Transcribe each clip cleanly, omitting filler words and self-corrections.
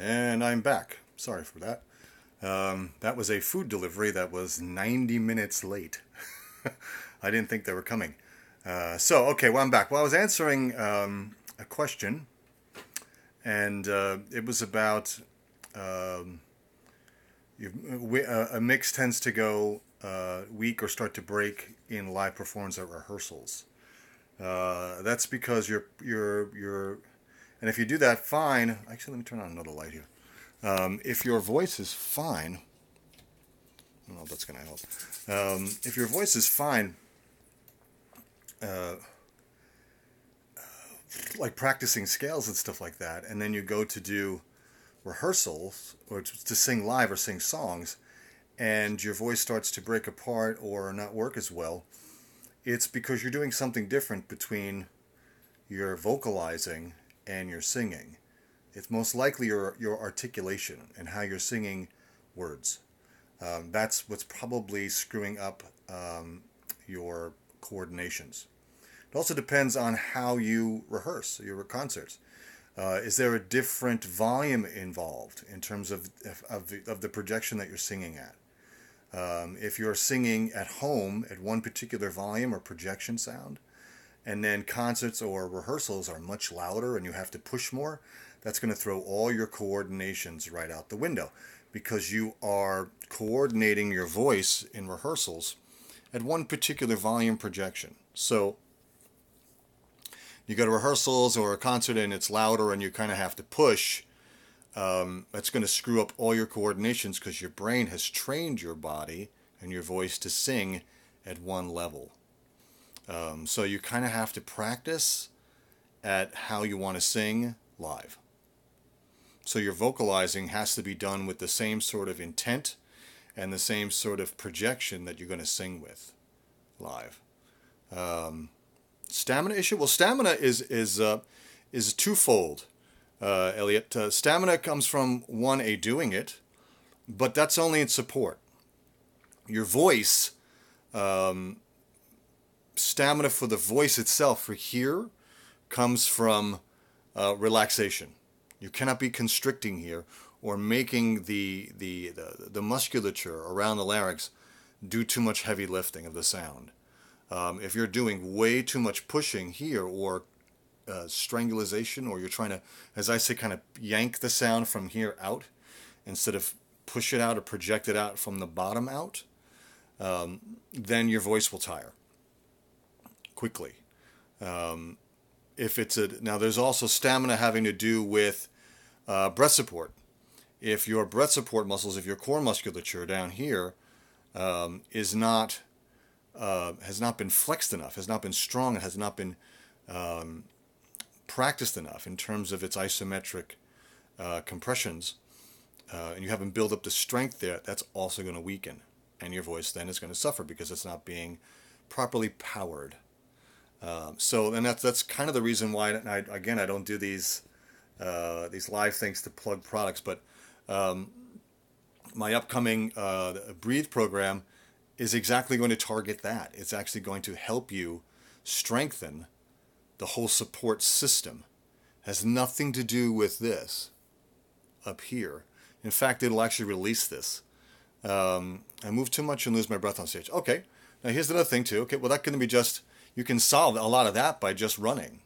And I'm back. Sorry for that. That was a food delivery that was 90 minutes late. I didn't think they were coming. Okay, well, I'm back. Well, I was answering a question, and it was about a mix tends to go weak or start to break in live performance at rehearsals. That's because and if you do that fine. Actually, let me turn on another light here. If your voice is fine, I don't know if that's going to help. If your voice is fine, uh, like practicing scales and stuff like that, and then you go to do rehearsals or to sing live or sing songs, and your voice starts to break apart or not work as well, it's because you're doing something different between your vocalizing and your singing. It's most likely your articulation and how you're singing words. That's what's probably screwing up your coordinations. It also depends on how you rehearse your concerts. Is there a different volume involved in terms of the projection that you're singing at? If you're singing at home at one particular volume or projection sound, and then concerts or rehearsals are much louder and you have to push more, that's going to throw all your coordinations right out the window because you are coordinating your voice in rehearsals at one particular volume projection. So you go to rehearsals or a concert and it's louder and you kind of have to push. That's going to screw up all your coordinations because your brain has trained your body and your voice to sing at one level. So you kind of have to practice at how you want to sing live. So your vocalizing has to be done with the same sort of intent and the same sort of projection that you're going to sing with live. Stamina issue? Well, stamina is twofold, Elliot. Stamina comes from doing it, but that's only in support. Your voice, stamina for the voice itself, for here, comes from relaxation. You cannot be constricting here or making the musculature around the larynx do too much heavy lifting of the sound. If you're doing way too much pushing here or strangulation, or you're trying to, as I say, kind of yank the sound from here out instead of push it out or project it out from the bottom out, then your voice will tire quickly. Now there's also stamina having to do with breath support. If your breath support muscles, if your core musculature down here has not been flexed enough, has not been strong, has not been practiced enough in terms of its isometric compressions, and you haven't built up the strength there, that's also going to weaken, and your voice then is going to suffer because it's not being properly powered. And that's kind of the reason why I don't do these live things to plug products, but my upcoming Breathe program is exactly going to target that. It's actually going to help you strengthen the whole support system. It has nothing to do with this up here. In fact, it'll actually release this. I move too much and lose my breath on stage. Okay, now here's another thing too. Okay, well that can be just, you can solve a lot of that by just running,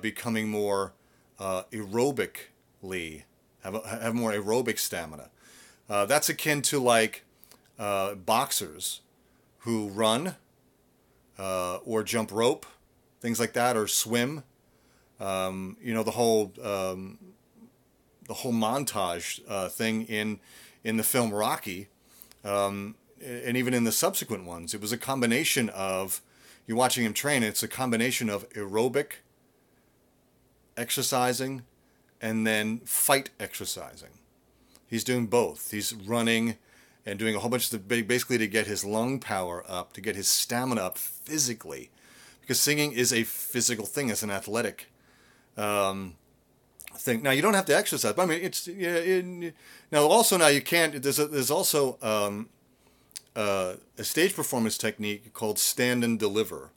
becoming more aerobically, have more aerobic stamina. That's akin to like boxers who run or jump rope, things like that, or swim. The whole montage thing in the film Rocky, and even in the subsequent ones, it was a combination of, you're watching him train, it's a combination of aerobic exercising and then fight exercising. He's doing both. He's running and doing a whole bunch of basically to get his lung power up, to get his stamina up physically, because singing is a physical thing. It's an athletic thing. Now you don't have to exercise, but I mean now you can't. There's also a stage performance technique called stand and deliver,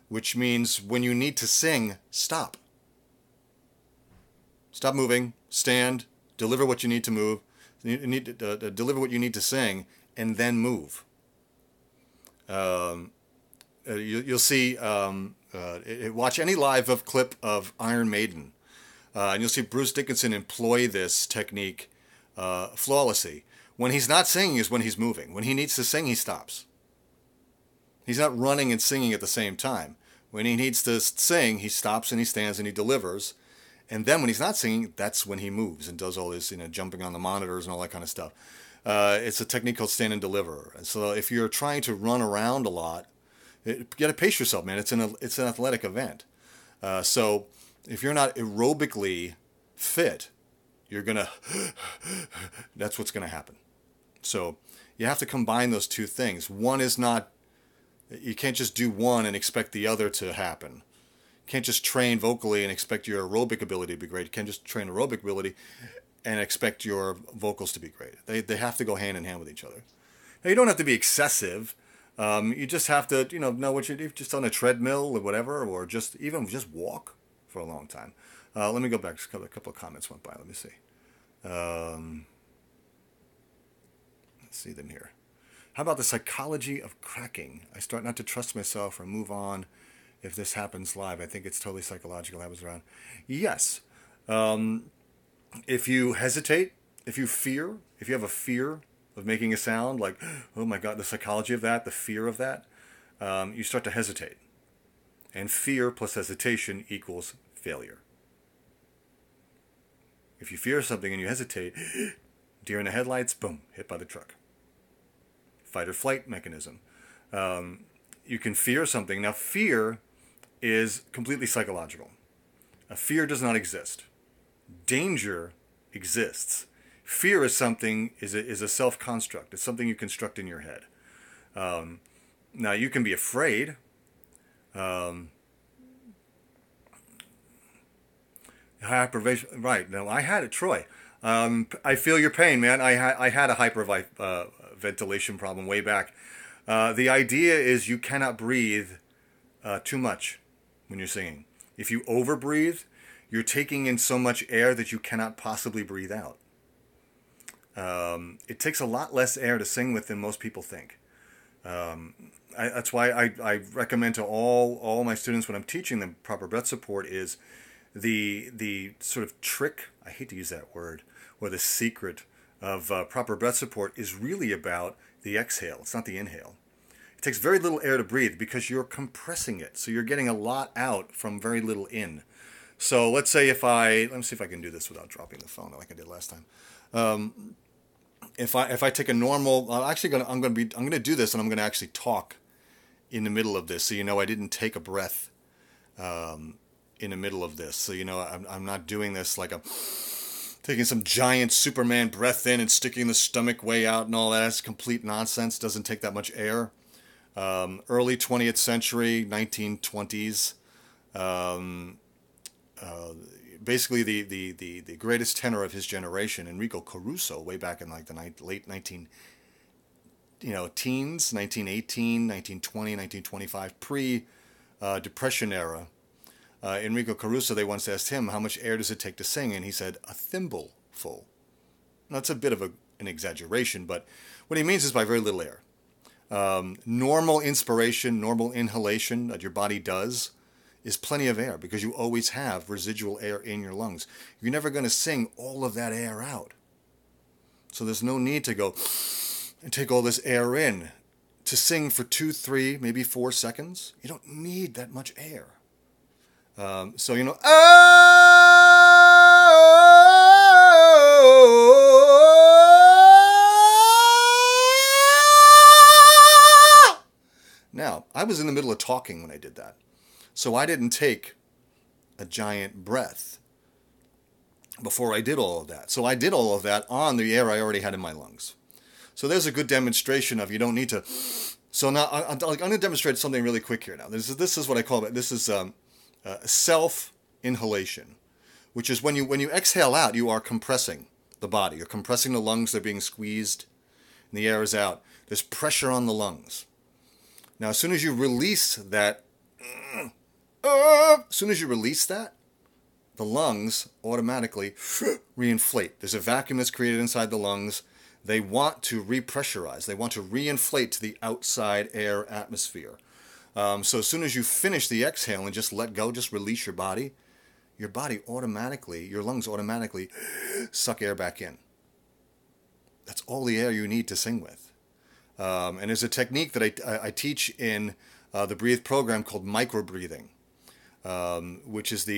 which means when you need to sing, stop. Stop moving. Stand. Deliver what you need to move. You need to deliver what you need to sing, and then move. You'll see. Watch any live clip of Iron Maiden, and you'll see Bruce Dickinson employ this technique flawlessly. When he's not singing is when he's moving. When he needs to sing, he stops. He's not running and singing at the same time. When he needs to sing, he stops and he stands and he delivers. And then when he's not singing, that's when he moves and does all this, jumping on the monitors and all that kind of stuff. It's a technique called stand and deliver. And so if you're trying to run around a lot, you got to pace yourself, man. It's an athletic event. So if you're not aerobically fit, that's what's going to happen. So you have to combine those two things. You can't just do one and expect the other to happen. You can't just train vocally and expect your aerobic ability to be great. You can't just train aerobic ability and expect your vocals to be great. They have to go hand in hand with each other. Now, you don't have to be excessive. You just have to, know what you do, just on a treadmill or whatever, or just walk for a long time. Let me go back. Just a couple of comments went by. Let me see. Let's see them here. How about the psychology of cracking? I start not to trust myself or move on if this happens live. I think it's totally psychological. Happens around. Yes. If you hesitate, if you have a fear of making a sound, like, oh my God, the psychology of that, the fear of that, you start to hesitate. And fear plus hesitation equals failure. If you fear something and you hesitate, deer in the headlights, boom, hit by the truck. Fight or flight mechanism. You can fear something. Now, fear is completely psychological. Fear does not exist. Danger exists. Fear is a self-construct. It's something you construct in your head. Now, you can be afraid. Hyperventilation. Right. Now, I had it, Troy. I feel your pain, man. I had a hyperventilation problem way back. The idea is you cannot breathe too much when you're singing. If you overbreathe, you're taking in so much air that you cannot possibly breathe out. It takes a lot less air to sing with than most people think. That's why I recommend to all my students when I'm teaching them proper breath support is the sort of trick, I hate to use that word, or the secret of proper breath support is really about the exhale. It's not the inhale. It takes very little air to breathe because you're compressing it. So you're getting a lot out from very little in. So let's say let me see if I can do this without dropping the phone like I did last time. If I take a normal, I'm going to do this and I'm going to actually talk in the middle of this. So I didn't take a breath in the middle of this. So I'm not doing this like I'm taking some giant Superman breath in and sticking the stomach way out and all that. That's complete nonsense. Doesn't take that much air. Early 20th century, 1920s. Basically the greatest tenor of his generation, Enrico Caruso, way back in like the late 19 teens, 1918, 1920, 1925, pre-Depression era. Enrico Caruso, they once asked him, how much air does it take to sing? And he said, a thimbleful. Now, that's a bit of an exaggeration, but what he means is by very little air. Normal inspiration, normal inhalation that your body does is plenty of air because you always have residual air in your lungs. You're never going to sing all of that air out. So there's no need to go and take all this air in. To sing for 2, 3, maybe 4 seconds, you don't need that much air. Now, I was in the middle of talking when I did that. So I didn't take a giant breath before I did all of that. So I did all of that on the air I already had in my lungs. So there's a good demonstration of you don't need to. So now I'm going to demonstrate something really quick here now. This is what I call it. This is self-inhalation, which is when you exhale out, you are compressing the body. You're compressing the lungs. They're being squeezed and the air is out. There's pressure on the lungs. Now, as soon as you release that, the lungs automatically reinflate. There's a vacuum that's created inside the lungs. They want to repressurize. They want to reinflate to the outside air atmosphere. So as soon as you finish the exhale and just let go, just release your body automatically, your lungs automatically suck air back in. That's all the air you need to sing with. And there's a technique that I teach in the Breathe program called micro-breathing, which is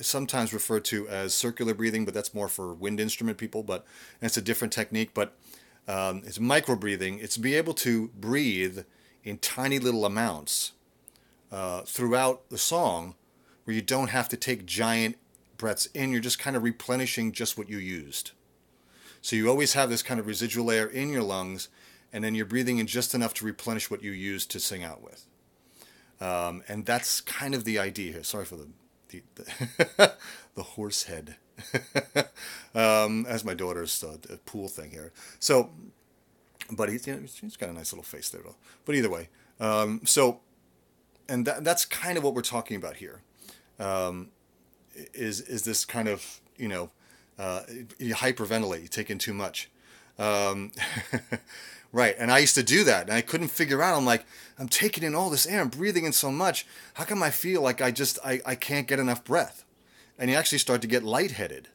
sometimes referred to as circular breathing, but that's more for wind instrument people, and it's a different technique. But it's micro-breathing. It's to be able to breathe in tiny little amounts throughout the song where you don't have to take giant breaths in. You're just kind of replenishing just what you used. So you always have this kind of residual air in your lungs, and then you're breathing in just enough to replenish what you used to sing out with. And that's kind of the idea here. Sorry for the horse head. That's my daughter's pool thing here. So, but he's got a nice little face there, though. But either way, and that's kind of what we're talking about here. Is this kind of, you hyperventilate, you take in too much. Right, and I used to do that, and I couldn't figure out, I'm like, I'm taking in all this air, I'm breathing in so much, how come I feel like I can't get enough breath? And you actually start to get lightheaded.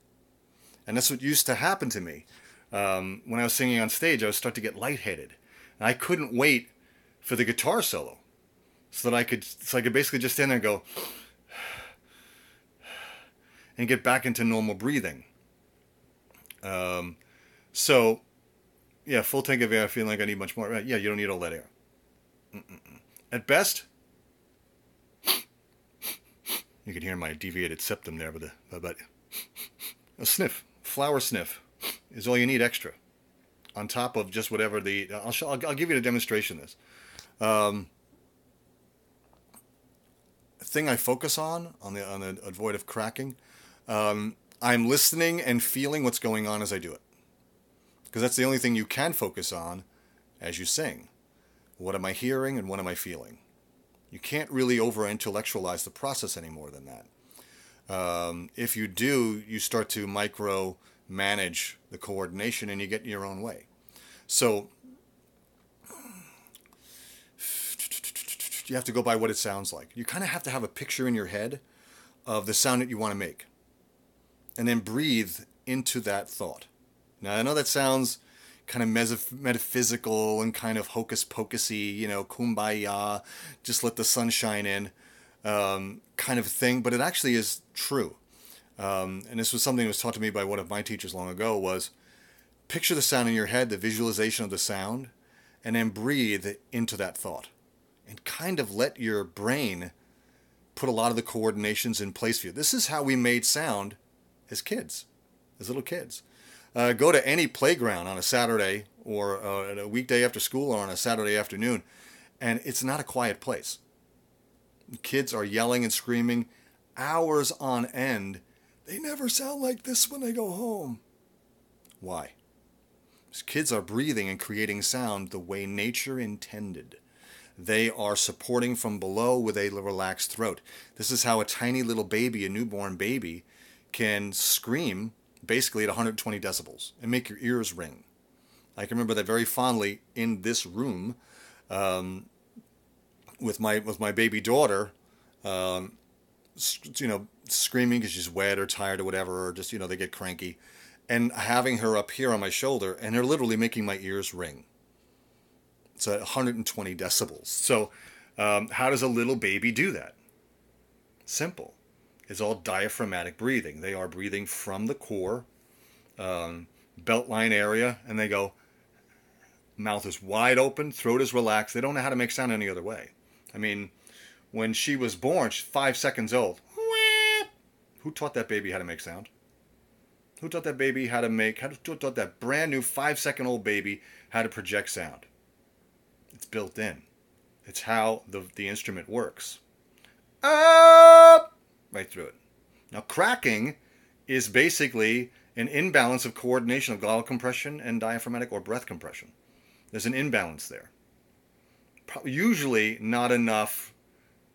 And that's what used to happen to me. When I was singing on stage, I would start to get lightheaded. And I couldn't wait for the guitar solo, so I could basically just stand there and go, and get back into normal breathing. So, yeah, full tank of air, I feel like I need much more. Yeah, you don't need all that air. At best, you can hear my deviated septum there, but a sniff, flower sniff, is all you need extra, on top of just whatever I'll give you a demonstration of this. Thing I focus on the avoid of cracking, I'm listening and feeling what's going on as I do it. Because that's the only thing you can focus on as you sing. What am I hearing and what am I feeling? You can't really over-intellectualize the process any more than that. If you do, you start to micro-manage the coordination and you get in your own way. So you have to go by what it sounds like. You kind of have to have a picture in your head of the sound that you want to make. And then breathe into that thought. Now, I know that sounds kind of metaphysical and kind of hocus-pocusy, kumbaya, just let the sun shine in, kind of thing, but it actually is true. And this was something that was taught to me by one of my teachers long ago, was picture the sound in your head, the visualization of the sound, and then breathe into that thought. And kind of let your brain put a lot of the coordinations in place for you. This is how we made sound as kids, as little kids. Go to any playground on a Saturday or a weekday after school or on a Saturday afternoon, and it's not a quiet place. Kids are yelling and screaming hours on end. They never sound like this when they go home. Why? Because kids are breathing and creating sound the way nature intended. They are supporting from below with a relaxed throat. This is how a tiny little baby, a newborn baby, can scream basically at 120 decibels and make your ears ring. I can remember that very fondly in this room with my baby daughter, screaming because she's wet or tired or whatever, or just, they get cranky, and having her up here on my shoulder, and they're literally making my ears ring. It's at 120 decibels. So how does a little baby do that? Simple. It's all diaphragmatic breathing. They are breathing from the core, beltline area, and they go, mouth is wide open, throat is relaxed. They don't know how to make sound any other way. I mean, when she was born, she's 5 seconds old. Who taught that baby how to make sound? Who taught that baby how taught that brand new 5-second-old baby how to project sound? It's built in. It's how the instrument works. Up! Right through it. Now, cracking is basically an imbalance of coordination of glottal compression and diaphragmatic or breath compression. There's an imbalance there. Usually not enough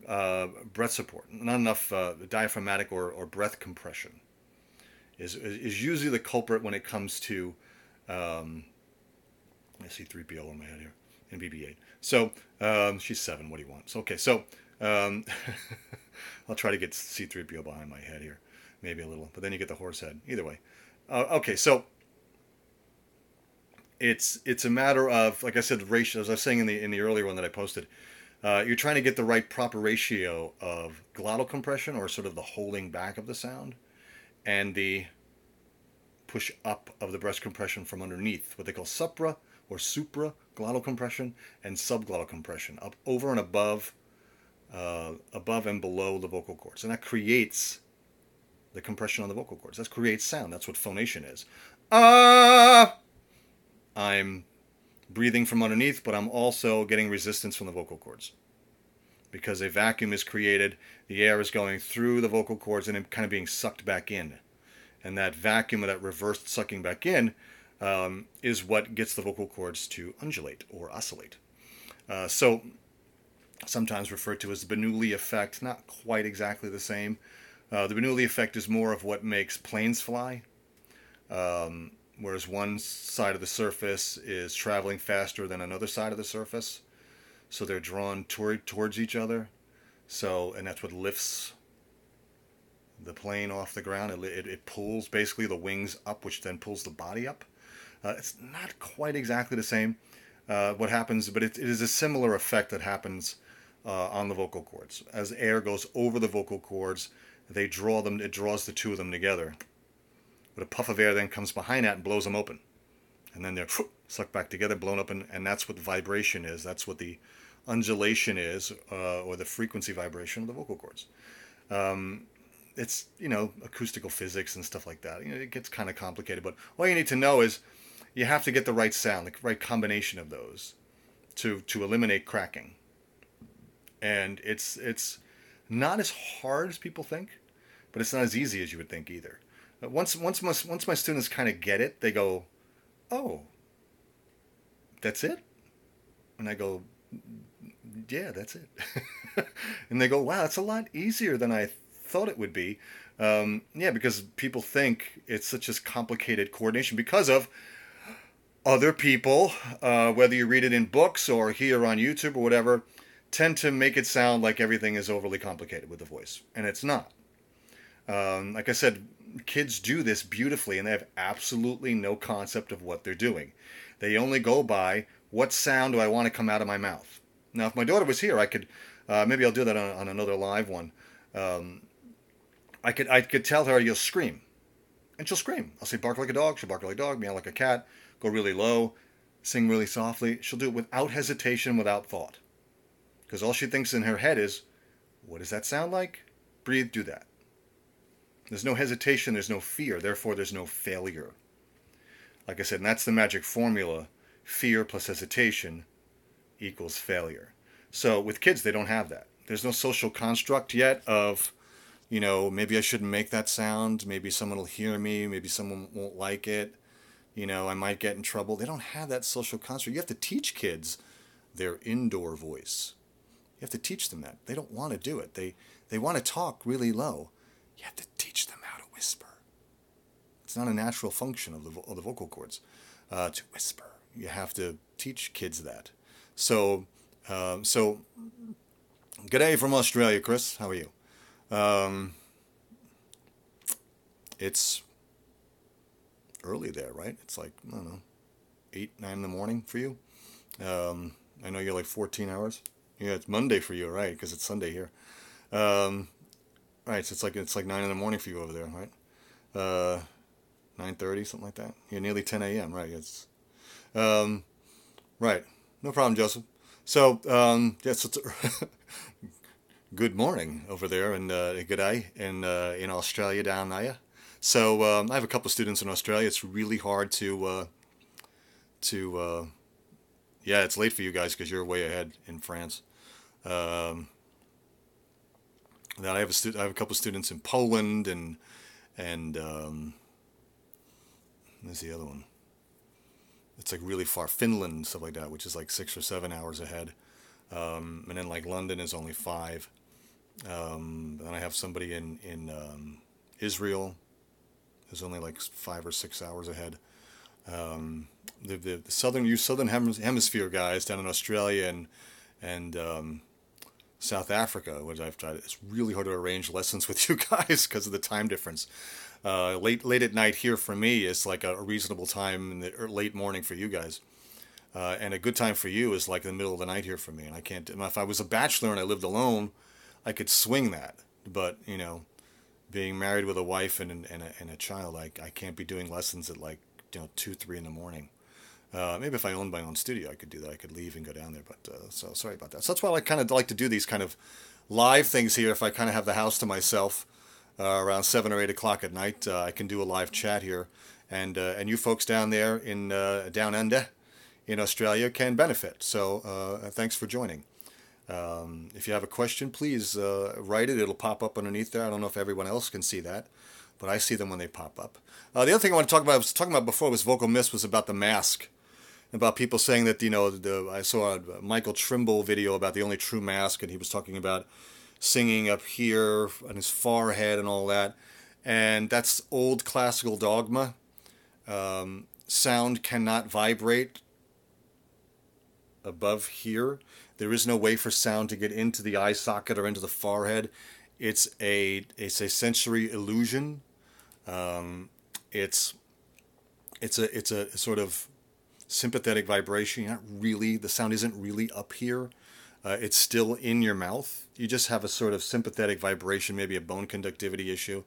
breath support, not enough diaphragmatic or breath compression is usually the culprit when it comes to I see 3PO on my head here and BB-8. So she's 7. What do you want? So okay, so um, I'll try to get C3PO behind my head here, maybe a little, but then you get the horse head. Either way, okay. So it's a matter of, like I said, the ratio. As I was saying in the earlier one that I posted, you're trying to get the right proper ratio of glottal compression, or sort of the holding back of the sound, and the push up of the breast compression from underneath, what they call supra or supra glottal compression, and subglottal compression, up over and above and below the vocal cords, and that creates the compression on the vocal cords. That creates sound. That's what phonation is. Ah, I'm breathing from underneath, but I'm also getting resistance from the vocal cords because a vacuum is created. The air is going through the vocal cords and it kind of being sucked back in. And that vacuum, or that reversed sucking back in, is what gets the vocal cords to undulate or oscillate. So sometimes referred to as the Bernoulli effect, not quite exactly the same. The Bernoulli effect is more of what makes planes fly, whereas one side of the surface is traveling faster than another side of the surface. So they're drawn towards each other. So, and that's what lifts the plane off the ground. It pulls basically the wings up, which then pulls the body up. It's not quite exactly the same what happens, but it is a similar effect that happens on the vocal cords. As air goes over the vocal cords, they draw them. It draws the two of them together. But a puff of air then comes behind that and blows them open, and then they're sucked back together, blown up, and that's what the vibration is. That's what the undulation is, or the frequency vibration of the vocal cords. It's, acoustical physics and stuff like that. It gets kind of complicated, but all you need to know is you have to get the right sound, the right combination of those to eliminate cracking. And it's not as hard as people think, but it's not as easy as you would think either. Once my students kind of get it, they go, "Oh, that's it?" And I go, "Yeah, that's it." And they go, "Wow, that's a lot easier than I thought it would be." Yeah, because people think it's such a complicated coordination because of other people, whether you read it in books or here on YouTube or whatever, tend to make it sound like everything is overly complicated with the voice, and it's not. Like I said, kids do this beautifully, and they have absolutely no concept of what they're doing. They only go by, what sound do I want to come out of my mouth? Now, if my daughter was here, I could, maybe I'll do that on another live one. I could tell her, you'll scream, and she'll scream. I'll say, bark like a dog. She'll bark like a dog. Meow like a cat. Go really low. Sing really softly. She'll do it without hesitation, without thought, because all she thinks in her head is, what does that sound like? Breathe. Do that. There's no hesitation. There's no fear. Therefore, there's no failure. Like I said, and that's the magic formula. Fear plus hesitation equals failure. So with kids, they don't have that. There's no social construct yet of, maybe I shouldn't make that sound. Maybe someone will hear me. Maybe someone won't like it. I might get in trouble. They don't have that social construct. You have to teach kids their indoor voice. You have to teach them that. They don't want to do it. They want to talk really low. You have to teach them how to whisper. It's not a natural function of the vocal cords to whisper. You have to teach kids that. So, g'day from Australia, Chris. How are you? It's early there, right? It's like, I don't know, 8, 9 in the morning for you. I know you're like 14 hours. Yeah, it's Monday for you, right? Because it's Sunday here. Right, so it's like 9 in the morning for you over there, right? 9:30, something like that. Yeah, nearly 10 a.m. Right? It's right. No problem, Joseph. So yes, it's good morning over there, and good day in Australia down there. So I have a couple of students in Australia. It's really hard to yeah, it's late for you guys because you're way ahead in France. Then I have a couple of students in Poland and there's the other one. It's like really far, Finland and stuff like that, which is like 6 or 7 hours ahead. And then like London is only 5. Then I have somebody in Israel who's only like 5 or 6 hours ahead. The southern hemisphere guys down in Australia and South Africa, which I've tried. It's really hard to arrange lessons with you guys because of the time difference. Late at night here for me is like a reasonable time in the late morning for you guys. And a good time for you is like the middle of the night here for me. And I can't. If I was a bachelor and I lived alone, I could swing that. But being married with a wife and a child, I can't be doing lessons at like 2, 3 in the morning. Maybe if I owned my own studio, I could do that. I could leave and go down there. But so sorry about that. So that's why I kind of like to do these kind of live things here. If I kind of have the house to myself around 7 or 8 o'clock at night, I can do a live chat here, and you folks down there in down under in Australia can benefit. So thanks for joining. If you have a question, please write it. It'll pop up underneath there. I don't know if everyone else can see that, but I see them when they pop up. The other thing I want to talk about, I was talking about before, was Vocal Miss, was about the mask. About people saying that, I saw a Michael Trimble video about the only true mask, and he was talking about singing up here on his forehead and all that. And that's old classical dogma. Sound cannot vibrate above here. There is no way for sound to get into the eye socket or into the forehead. It's a sensory illusion. It's a sort of sympathetic vibration. The sound isn't really up here. It's still in your mouth. You just have a sort of sympathetic vibration, maybe a bone conductivity issue.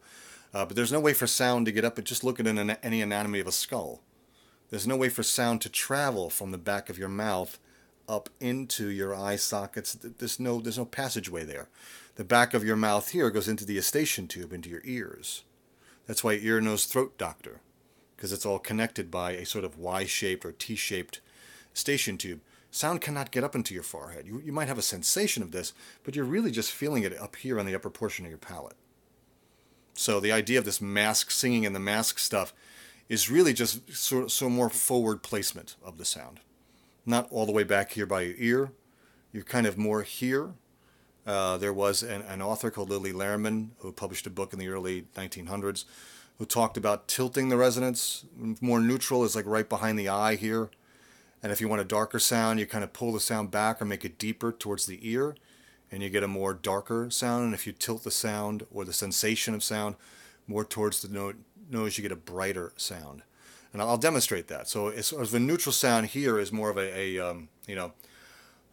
But there's no way for sound to get up. Just look at any anatomy of a skull. There's no way for sound to travel from the back of your mouth up into your eye sockets. There's no passageway there. The back of your mouth here goes into the eustachian tube, into your ears. That's why ear, nose, throat doctor, because it's all connected by a sort of Y-shaped or T-shaped eustachian tube. Sound cannot get up into your forehead. You might have a sensation of this, but you're really just feeling it up here on the upper portion of your palate. So the idea of this mask singing and the mask stuff is really just so more forward placement of the sound. Not all the way back here by your ear. You're kind of more here. There was an author called Lily Lehrman who published a book in the early 1900s who talked about tilting the resonance. More neutral is like right behind the eye here. And if you want a darker sound, you kind of pull the sound back or make it deeper towards the ear, and you get a more darker sound. And if you tilt the sound or the sensation of sound more towards the nose, you get a brighter sound. And I'll demonstrate that. So as the neutral sound here is more of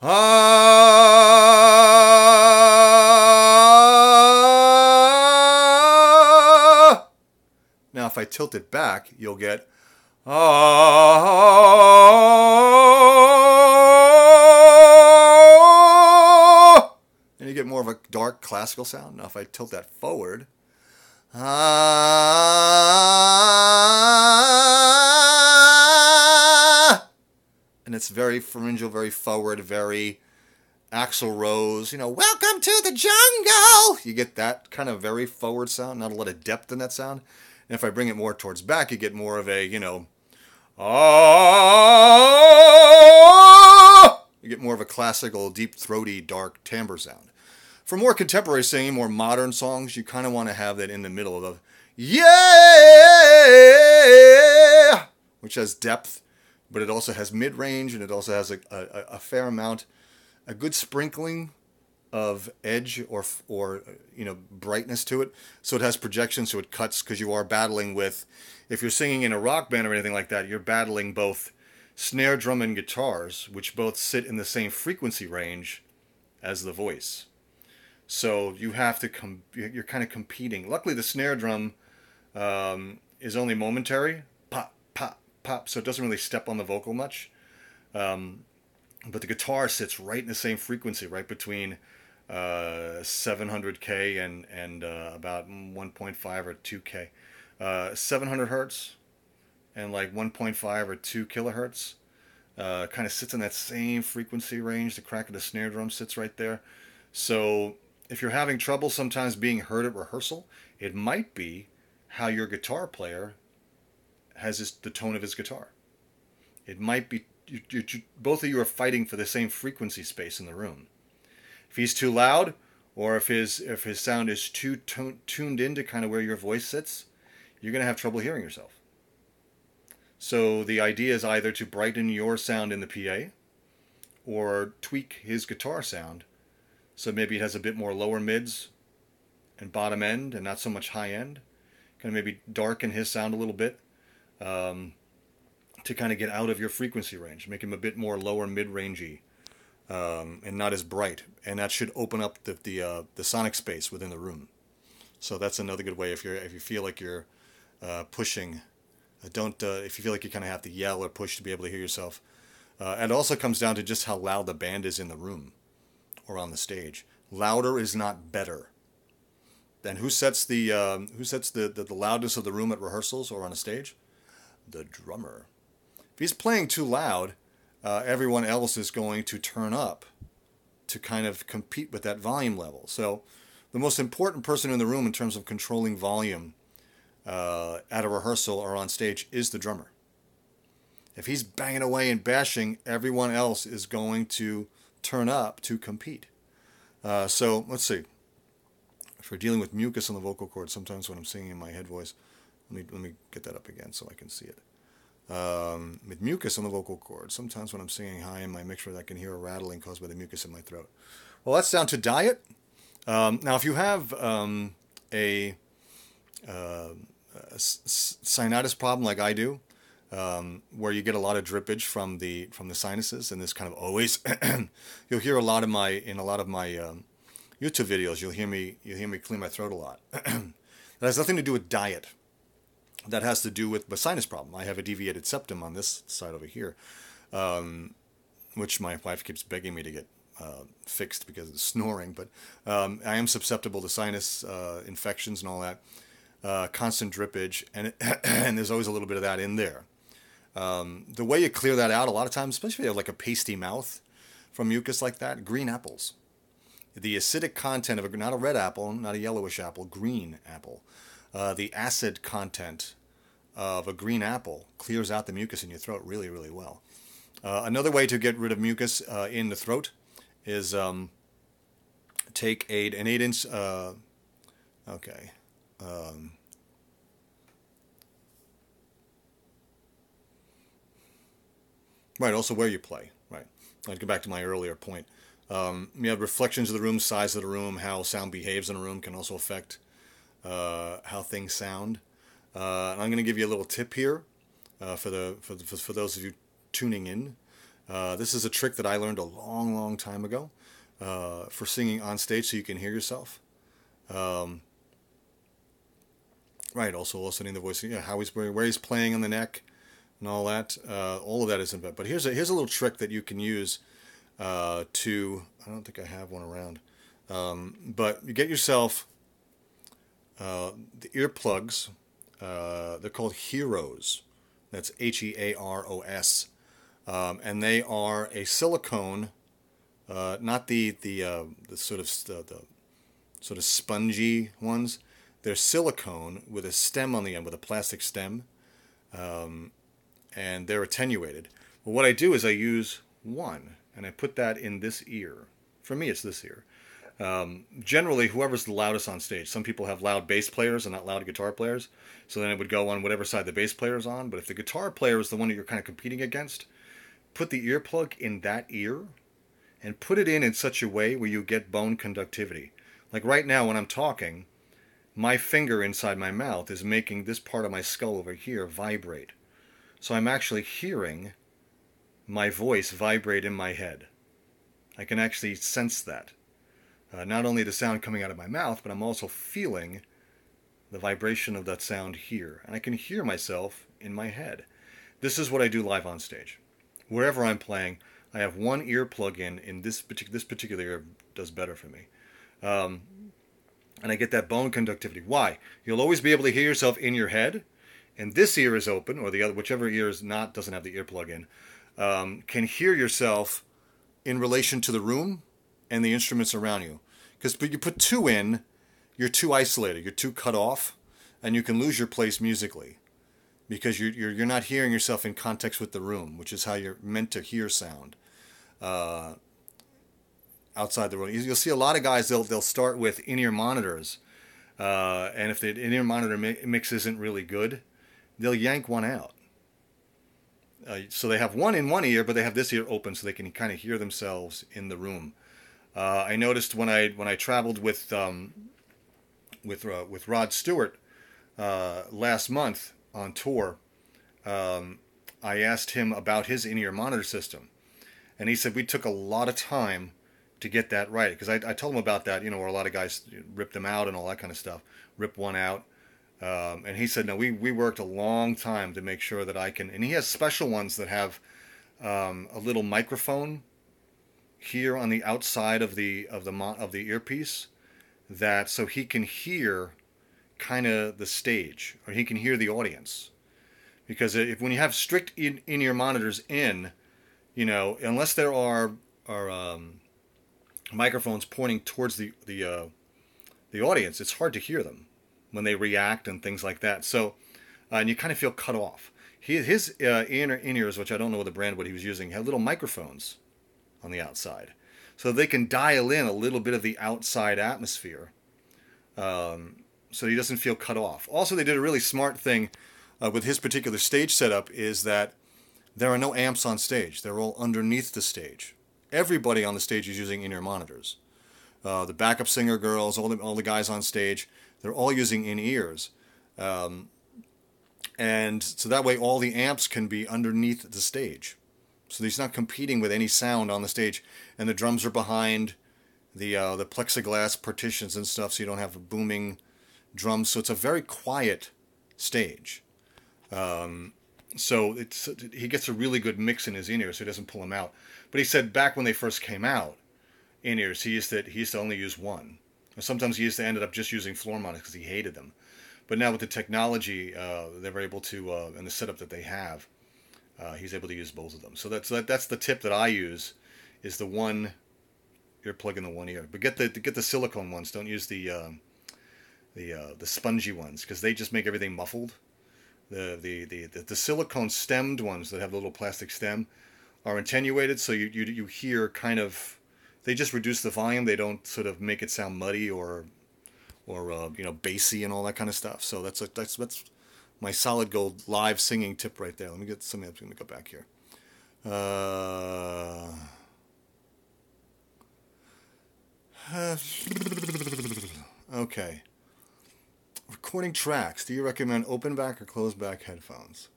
ah. Now if I tilt it back, you'll get ah. And you get more of a dark classical sound. Now if I tilt that forward, and it's very pharyngeal, very forward, very Axl Rose, welcome to the jungle. You get that kind of very forward sound, not a lot of depth in that sound. And if I bring it more towards back, you get more of a, you get more of a classical, deep, throaty, dark timbre sound. For more contemporary singing, more modern songs, you kind of want to have that in the middle of the yeah, which has depth, but it also has mid-range, and it also has a fair amount, a good sprinkling of edge or brightness to it. So it has projection, so it cuts, because you are battling with, if you're singing in a rock band or anything like that, you're battling both snare drum and guitars, which both sit in the same frequency range as the voice. So you have to you're kind of competing. Luckily, the snare drum is only momentary, pop, pop, pop, so it doesn't really step on the vocal much. But the guitar sits right in the same frequency, right between 700K and about 1.5 or 2K. 700 hertz and like 1.5 or 2 kilohertz kind of sits in that same frequency range. The crack of the snare drum sits right there. So if you're having trouble sometimes being heard at rehearsal, it might be how your guitar player has the tone of his guitar. It might be both of you are fighting for the same frequency space in the room. If he's too loud, or if his sound is too tuned into kind of where your voice sits, you're going to have trouble hearing yourself. So the idea is either to brighten your sound in the PA or tweak his guitar sound so maybe it has a bit more lower mids and bottom end and not so much high end. Kind of maybe darken his sound a little bit to kind of get out of your frequency range, make him a bit more lower mid-rangey and not as bright. And that should open up the sonic space within the room. So that's another good way if you feel like you're pushing. If you feel like you kind of have to yell or push to be able to hear yourself. It also comes down to just how loud the band is in the room or on the stage. Louder is not better. Then who sets the loudness of the room at rehearsals or on a stage? The drummer. If he's playing too loud, everyone else is going to turn up to kind of compete with that volume level. So the most important person in the room in terms of controlling volume at a rehearsal or on stage is the drummer. If he's banging away and bashing, everyone else is going to turn up to compete. So let's see. If we're dealing with mucus on the vocal cords, sometimes when I'm singing in my head voice, let me get that up again so I can see it. With mucus on the vocal cords, sometimes when I'm singing high in my mixture, I can hear a rattling caused by the mucus in my throat. Well, that's down to diet. Now, if you have a sinusitis problem like I do, where you get a lot of drippage from the sinuses, and this kind of always, you'll hear in a lot of my YouTube videos, you'll hear me clear my throat a lot. That has nothing to do with diet. That has to do with my sinus problem. I have a deviated septum on this side over here, which my wife keeps begging me to get fixed because of the snoring. But I am susceptible to sinus infections and all that, constant drippage, and and there's always a little bit of that in there. The way you clear that out, a lot of times, especially if you have like a pasty mouth from mucus like that, green apples. The acidic content of not a red apple, not a yellowish apple, green apple. The acid content of a green apple clears out the mucus in your throat really, really well. Another way to get rid of mucus in the throat is take an 8-inch. Okay. Right. Also, where you play. Right. I'd go back to my earlier point. You have reflections of the room, size of the room, how sound behaves in a room can also affect how things sound. And I'm going to give you a little tip here for those of you tuning in. This is a trick that I learned a long, long time ago for singing on stage so you can hear yourself. Right. Also listening to the voice, how where he's playing on the neck and all that. All of that is in bed. But here's a little trick that you can use. I don't think I have one around, but you get yourself the earplugs. They're called Heroes. That's HEAROS, and they are a silicone, not the sort of spongy ones. They're silicone with a stem on the end, with a plastic stem, and they're attenuated. Well, what I do is I use one. And I put that in this ear. For me, it's this ear. Generally, whoever's the loudest on stage. Some people have loud bass players and not loud guitar players. So then it would go on whatever side the bass player is on. But if the guitar player is the one that you're kind of competing against, put the earplug in that ear and put it in such a way where you get bone conductivity. Like right now when I'm talking, my finger inside my mouth is making this part of my skull over here vibrate. So I'm actually hearing my voice vibrate in my head. I can actually sense that. Not only the sound coming out of my mouth, but I'm also feeling the vibration of that sound here. And I can hear myself in my head. This is what I do live on stage. Wherever I'm playing, I have one ear plug in this particular ear does better for me. And I get that bone conductivity. Why? You'll always be able to hear yourself in your head, and this ear is open, or the other, whichever ear is not, doesn't have the earplug in. Can hear yourself in relation to the room and the instruments around you. Because you put two in, you're too isolated, you're too cut off, and you can lose your place musically. Because you're not hearing yourself in context with the room, which is how you're meant to hear sound. outside the room. You'll see a lot of guys, they'll start with in-ear monitors, and if the in-ear monitor mix isn't really good, they'll yank one out. So they have one in one ear, but they have this ear open so they can kind of hear themselves in the room. I noticed when I traveled with Rod Stewart last month on tour, I asked him about his in-ear monitor system, and he said we took a lot of time to get that right, because I told him about that, where a lot of guys rip them out and all that kind of stuff, rip one out. And he said, no, we worked a long time to make sure that I can, and he has special ones that have a little microphone here on the outside of the earpiece, that so he can hear kind of the stage, or he can hear the audience. Because when you have strict in-ear monitors unless there are microphones pointing towards the audience, it's hard to hear them when they react and things like that. So, and you kind of feel cut off. His in-ears, which I don't know the brand what he was using, had little microphones on the outside, so they can dial in a little bit of the outside atmosphere, so he doesn't feel cut off. Also, they did a really smart thing with his particular stage setup, is that there are no amps on stage. They're all underneath the stage. Everybody on the stage is using in-ear monitors. The backup singer girls, all the guys on stage, they're all using in-ears. And so that way all the amps can be underneath the stage. So he's not competing with any sound on the stage. And the drums are behind the plexiglass partitions and stuff, so you don't have booming drums. So it's a very quiet stage. So he gets a really good mix in his in-ears, so he doesn't pull them out. But he said back when they first came out, in-ears, he used to only use one. Or sometimes he ended up just using floor monitors because he hated them. But now with the technology, they're able to, and the setup that they have, he's able to use both of them. So that's the tip that I use, is the one earplug in the one ear. But get the silicone ones. Don't use the spongy ones, because they just make everything muffled. The silicone stemmed ones that have the little plastic stem are attenuated, so you hear kind of, they just reduce the volume. They don't sort of make it sound muddy or bassy and all that kind of stuff. So that's my solid gold live singing tip right there. Let me get something. I'm going to go back here. Okay. Recording tracks. Do you recommend open back or closed back headphones?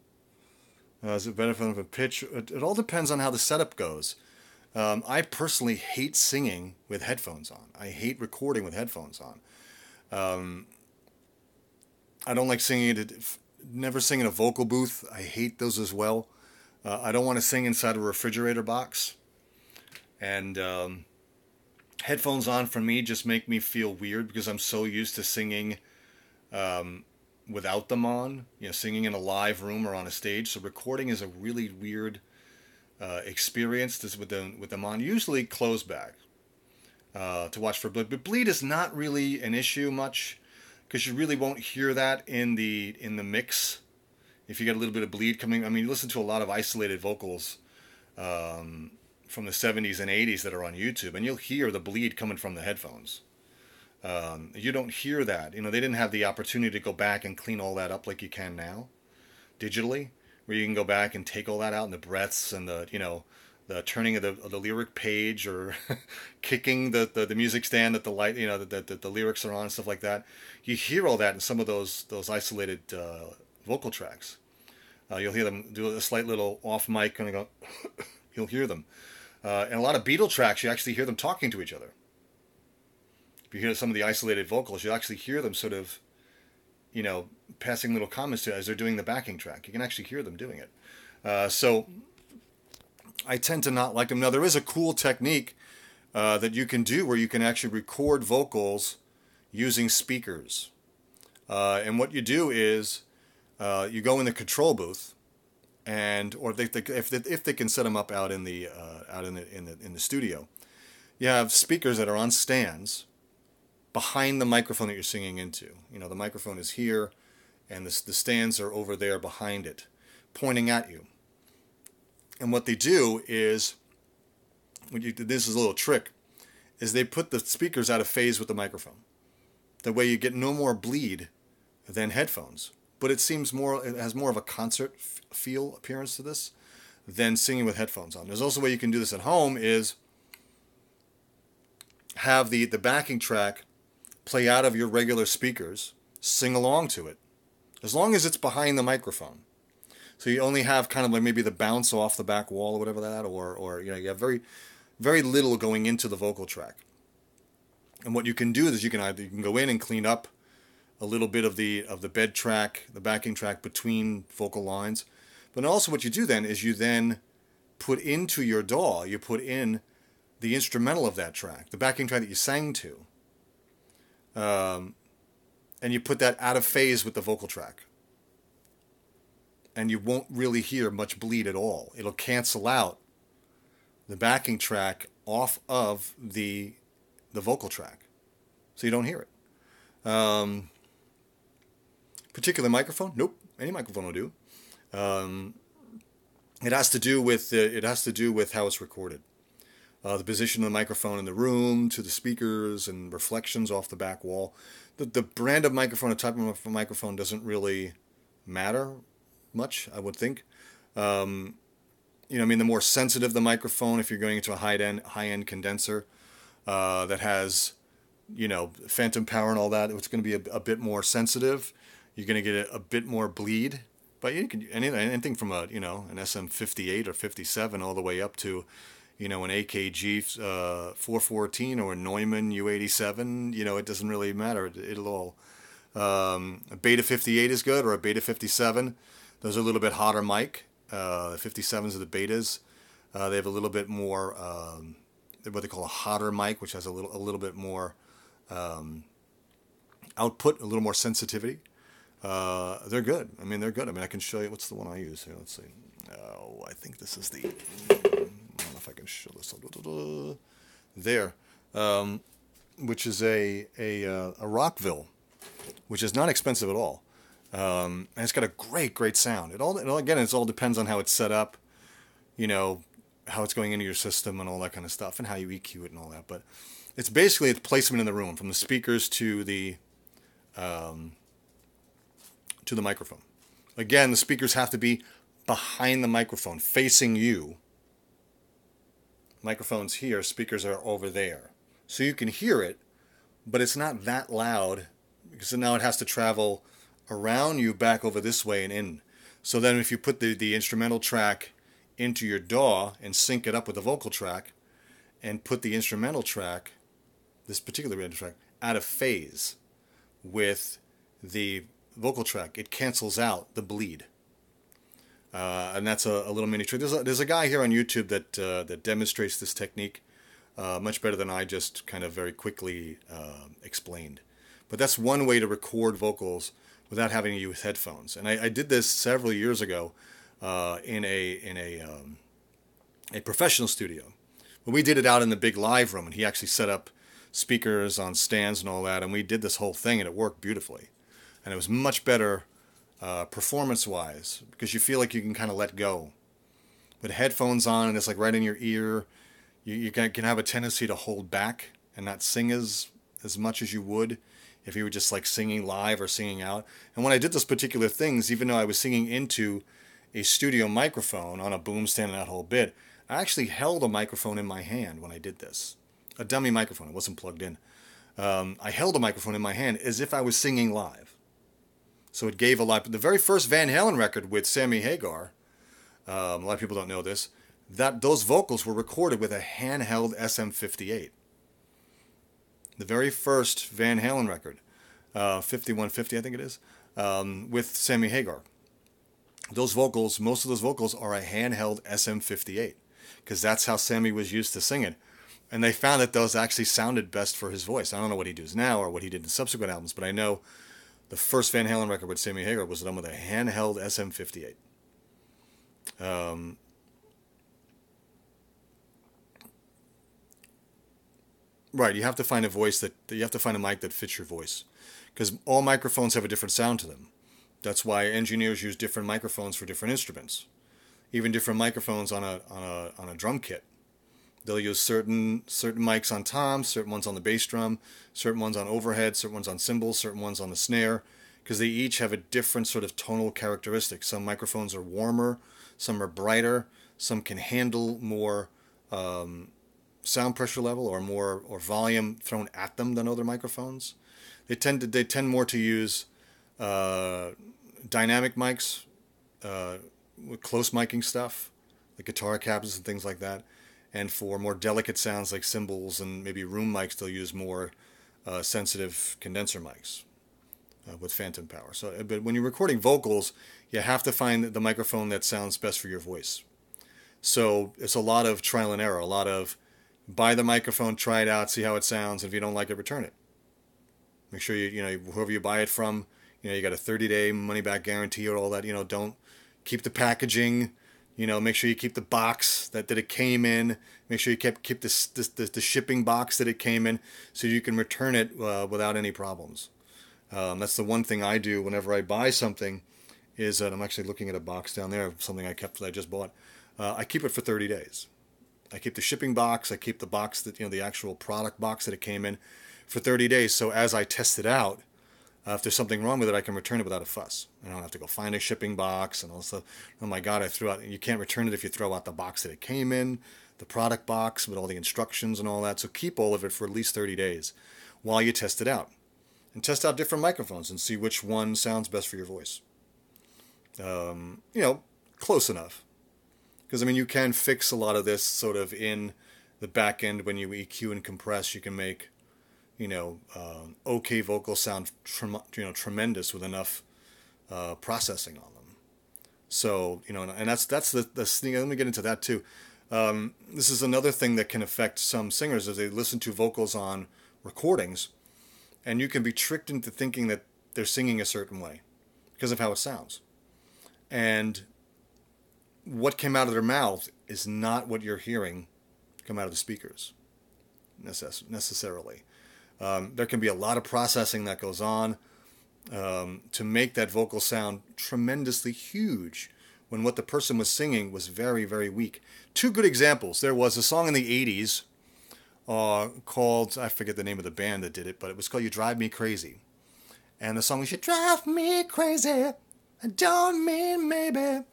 Is it better for a pitch? It all depends on how the setup goes. I personally hate singing with headphones on. I hate recording with headphones on. I don't like singing. Never sing in a vocal booth. I hate those as well. I don't want to sing inside a refrigerator box. And headphones on for me just make me feel weird, because I'm so used to singing without them on, singing in a live room or on a stage. So recording is a really weird experience with them on. Usually closed back to watch for bleed. But bleed is not really an issue much, because you really won't hear that in the mix. If you get a little bit of bleed coming, I mean, you listen to a lot of isolated vocals from the 70s and 80s that are on YouTube, and you'll hear the bleed coming from the headphones. You don't hear that. They didn't have the opportunity to go back and clean all that up like you can now, digitally, where you can go back and take all that out, and the breaths and the turning of the lyric page, or kicking the music stand that the light, that the lyrics are on, and stuff like that. You hear all that in some of those isolated vocal tracks. You'll hear them do a slight little off mic, and go. You'll hear them. And a lot of Beatle tracks, you actually hear them talking to each other. If you hear some of the isolated vocals, you'll actually hear them sort of, passing little comments to as they're doing the backing track. You can actually hear them doing it. So I tend to not like them. Now, there is a cool technique that you can do where you can actually record vocals using speakers. And what you do is you go in the control booth, or if they can set them up out in the studio, you have speakers that are on stands behind the microphone that you're singing into. The microphone is here, and the stands are over there behind it, pointing at you. And what they do is, this is a little trick, is they put the speakers out of phase with the microphone. That way you get no more bleed than headphones. But it has more of a concert feel appearance to this than singing with headphones on. There's also a way you can do this at home is have the backing track play out of your regular speakers, sing along to it, as long as it's behind the microphone. So you only have kind of like maybe the bounce off the back wall or whatever that, or you have very, very little going into the vocal track. And what you can do is you can go in and clean up a little bit of the bed track, the backing track between vocal lines. But also what you do then is you then put into your DAW, you put in the instrumental of that track, the backing track that you sang to, and you put that out of phase with the vocal track. And you won't really hear much bleed at all. It'll cancel out the backing track off of the vocal track, so you don't hear it. Particular microphone? Nope. Any microphone will do. It has to do with how it's recorded. The position of the microphone in the room, to the speakers, and reflections off the back wall. The brand of microphone, the type of microphone doesn't really matter much, I would think. The more sensitive the microphone, if you're going into a high-end condenser that has, phantom power and all that, it's going to be a bit more sensitive. You're going to get a bit more bleed. But you can anything from an SM58 or 57 all the way up to, an AKG 414 or a Neumann U87. It doesn't really matter. It'll all. A Beta 58 is good, or a Beta 57. Those are a little bit hotter mic. The 57s are the betas. They have a little bit more, what they call a hotter mic, which has a little bit more output, a little more sensitivity. They're good. They're good. I can show you. What's the one I use here? Let's see. Oh, I think this is the. I don't know if I can show this. There, which is a Rockville, which is not expensive at all. And it's got a great sound. It all depends on how it's set up, how it's going into your system and all that kind of stuff, and how you EQ it and all that. But it's basically its placement in the room, from the speakers to the microphone. Again, the speakers have to be behind the microphone, facing you. Microphone's here, speakers are over there. So you can hear it, but it's not that loud, because now it has to travel around you, back over this way and in. So then if you put the instrumental track into your DAW and sync it up with the vocal track, and put the instrumental track, this particular instrumental track, out of phase with the vocal track, it cancels out the bleed. And that's a little mini trick. There's a guy here on YouTube that demonstrates this technique much better than I just kind of very quickly explained. But that's one way to record vocals without having to use headphones. And I did this several years ago in a professional studio. But we did it out in the big live room, and he actually set up speakers on stands and all that, and we did this whole thing, and it worked beautifully. And it was much better performance-wise, because you feel like you can kind of let go. With headphones on, and it's like right in your ear, you can have a tendency to hold back and not sing as much as you would if you were just like singing live or singing out. And when I did those particular things, even though I was singing into a studio microphone on a boom stand and that whole bit, I actually held a microphone in my hand when I did this. A dummy microphone. It wasn't plugged in. I held a microphone in my hand as if I was singing live. So it gave a lot. The very first Van Halen record with Sammy Hagar, a lot of people don't know this, those vocals were recorded with a handheld SM58. The very first Van Halen record, 5150 I think it is, with Sammy Hagar. Those vocals, most of those vocals are a handheld SM58, because that's how Sammy was used to singing. And they found that those actually sounded best for his voice. I don't know what he does now or what he did in subsequent albums, but I know the first Van Halen record with Sammy Hagar was done with a handheld SM58. Right, you have to find a mic that fits your voice, because all microphones have a different sound to them. That's why engineers use different microphones for different instruments, even different microphones on a drum kit. They'll use certain mics on toms, certain ones on the bass drum, certain ones on overhead, certain ones on cymbals, certain ones on the snare, because they each have a different sort of tonal characteristic. Some microphones are warmer, some are brighter, some can handle more sound pressure level or more or volume thrown at them than other microphones. They tend more to use dynamic mics with close miking stuff, like guitar cabs and things like that. And for more delicate sounds like cymbals and maybe room mics, they'll use more sensitive condenser mics with phantom power. So, but when you're recording vocals, you have to find the microphone that sounds best for your voice. So it's a lot of trial and error, a lot of buy the microphone, try it out, see how it sounds. If you don't like it, return it. Make sure whoever you buy it from, you got a 30-day money-back guarantee or all that. Don't keep the packaging. Make sure you keep the box that it came in. Make sure you keep the shipping box that it came in, so you can return it without any problems. That's the one thing I do whenever I buy something. Is that I'm actually looking at a box down there, something I just bought. I keep it for 30 days. I keep the shipping box. I keep the box the actual product box that it came in for 30 days. So as I test it out, if there's something wrong with it, I can return it without a fuss. I don't have to go find a shipping box and all stuff. Oh my God, I threw out. You can't return it if you throw out the box that it came in, the product box with all the instructions and all that. So keep all of it for at least 30 days while you test it out. And test out different microphones and see which one sounds best for your voice. Close enough. Because, you can fix a lot of this sort of in the back end when you EQ and compress. You can make, okay vocals sound tremendous with enough processing on them. So, and that's the thing. Let me get into that too. This is another thing that can affect some singers as they listen to vocals on recordings, and you can be tricked into thinking that they're singing a certain way because of how it sounds. And what came out of their mouth is not what you're hearing come out of the speakers necessarily. There can be a lot of processing that goes on to make that vocal sound tremendously huge when what the person was singing was very, very weak. Two good examples. There was a song in the 80s called, I forget the name of the band that did it, but it was called You Drive Me Crazy. And the song was, You Drive Me Crazy, I don't mean maybe.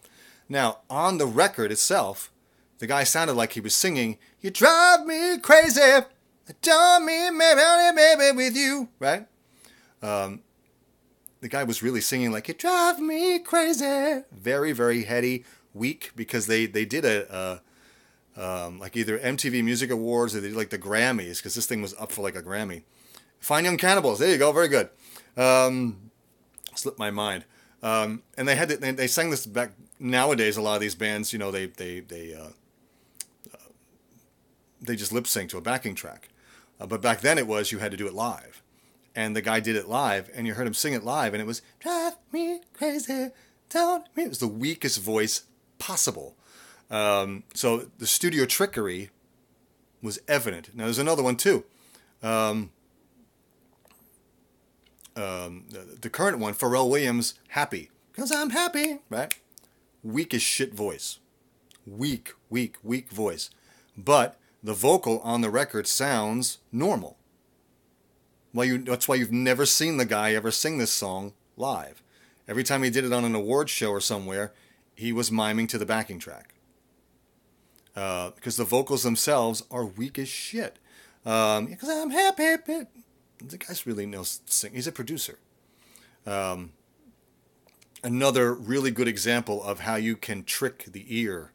Now, on the record itself, the guy sounded like he was singing, You drive me crazy, I don't mean maybe with you, right? The guy was really singing like, You drive me crazy. Very, very heady, weak, because they did like either MTV Music Awards or they did like the Grammys, because this thing was up for like a Grammy. Fine Young Cannibals, there you go, very good. Slipped my mind. And they sang this back. Nowadays, a lot of these bands, they just lip sync to a backing track. But back then it was you had to do it live. And the guy did it live, and you heard him sing it live, and it was, Drive me crazy, don't me. It was the weakest voice possible. So the studio trickery was evident. Now there's another one too. The current one, Pharrell Williams, Happy. Because I'm happy, right? Weak as shit voice. Weak voice. But the vocal on the record sounds normal. That's why you've never seen the guy ever sing this song live. Every time he did it on an award show or somewhere, he was miming to the backing track. Because the vocals themselves are weak as shit. Because I'm happy. The guy's really knows sing. He's a producer. Another really good example of how you can trick the ear,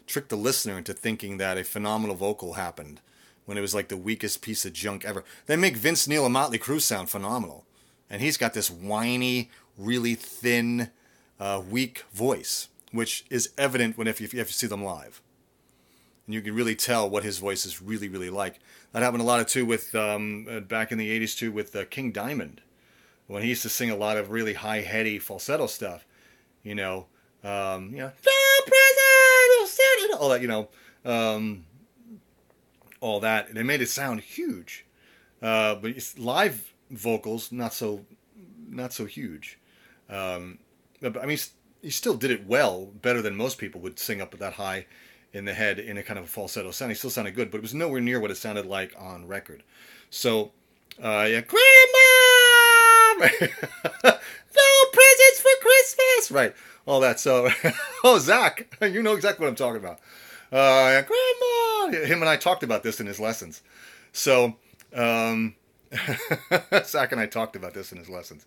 trick the listener into thinking that a phenomenal vocal happened when it was like the weakest piece of junk ever. They make Vince Neil and Motley Crue sound phenomenal. And he's got this whiny, really thin, weak voice, which is evident if you see them live. And you can really tell what his voice is really, really like. That happened a lot too with, back in the 80s too, with King Diamond. When he used to sing a lot of really high, heady falsetto stuff. All that, all that. And it made it sound huge. But live vocals, not so huge. But he still did it well, better than most people would sing up that high in the head in a kind of a falsetto sound. He still sounded good, but it was nowhere near what it sounded like on record. So, yeah, Grandma, no presents for Christmas, right? All that. So, oh, Zach, you know exactly what I'm talking about. Grandma, him and I talked about this in his lessons. So, Zach and I talked about this in his lessons.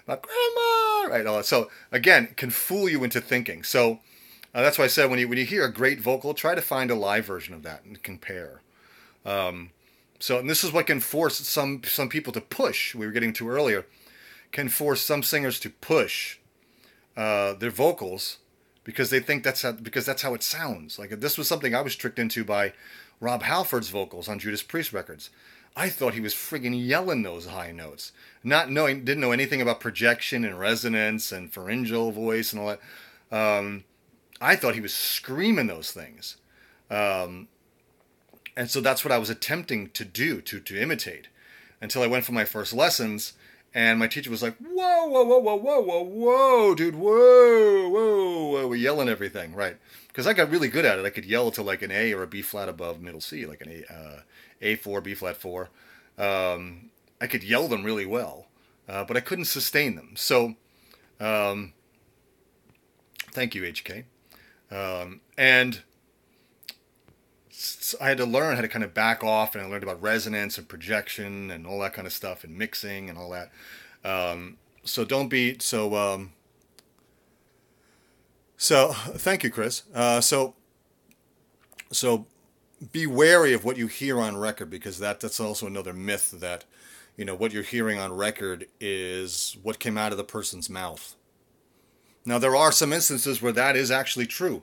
About Grandma, right? All that. So again, can fool you into thinking. So that's why I said when you hear a great vocal, try to find a live version of that and compare. So and this is what can force some people to push. We were getting to earlier, can force some singers to push their vocals because they think that's how it sounds. Like this was something I was tricked into by Rob Halford's vocals on Judas Priest records. I thought he was friggin' yelling those high notes, didn't know anything about projection and resonance and pharyngeal voice and all that. I thought he was screaming those things, and so that's what I was attempting to do to imitate, until I went for my first lessons, and my teacher was like, "Whoa, whoa, whoa, whoa, whoa, whoa, whoa, dude, whoa, whoa, whoa," we're yelling everything, right? Because I got really good at it. I could yell to like an A or a B flat above middle C, like an A4, B flat 4. I could yell them really well, but I couldn't sustain them. So, thank you, HK. And I had to learn how to kind of back off, and I learned about resonance and projection and all that kind of stuff, and mixing and all that. So don't be so. So thank you, Chris. So be wary of what you hear on record, because that's also another myth that, what you're hearing on record is what came out of the person's mouth. Now, there are some instances where that is actually true.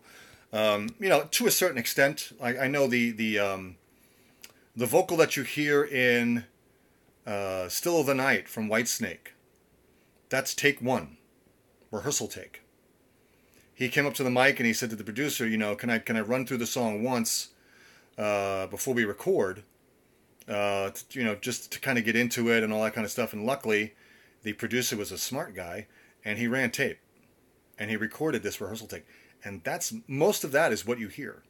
To a certain extent. I know the vocal that you hear in Still of the Night from Whitesnake, that's take one, rehearsal take. He came up to the mic and he said to the producer, can I run through the song once before we record, just to kind of get into it and all that kind of stuff. And luckily, the producer was a smart guy, and he ran tape, and he recorded this rehearsal take. And most of that is what you hear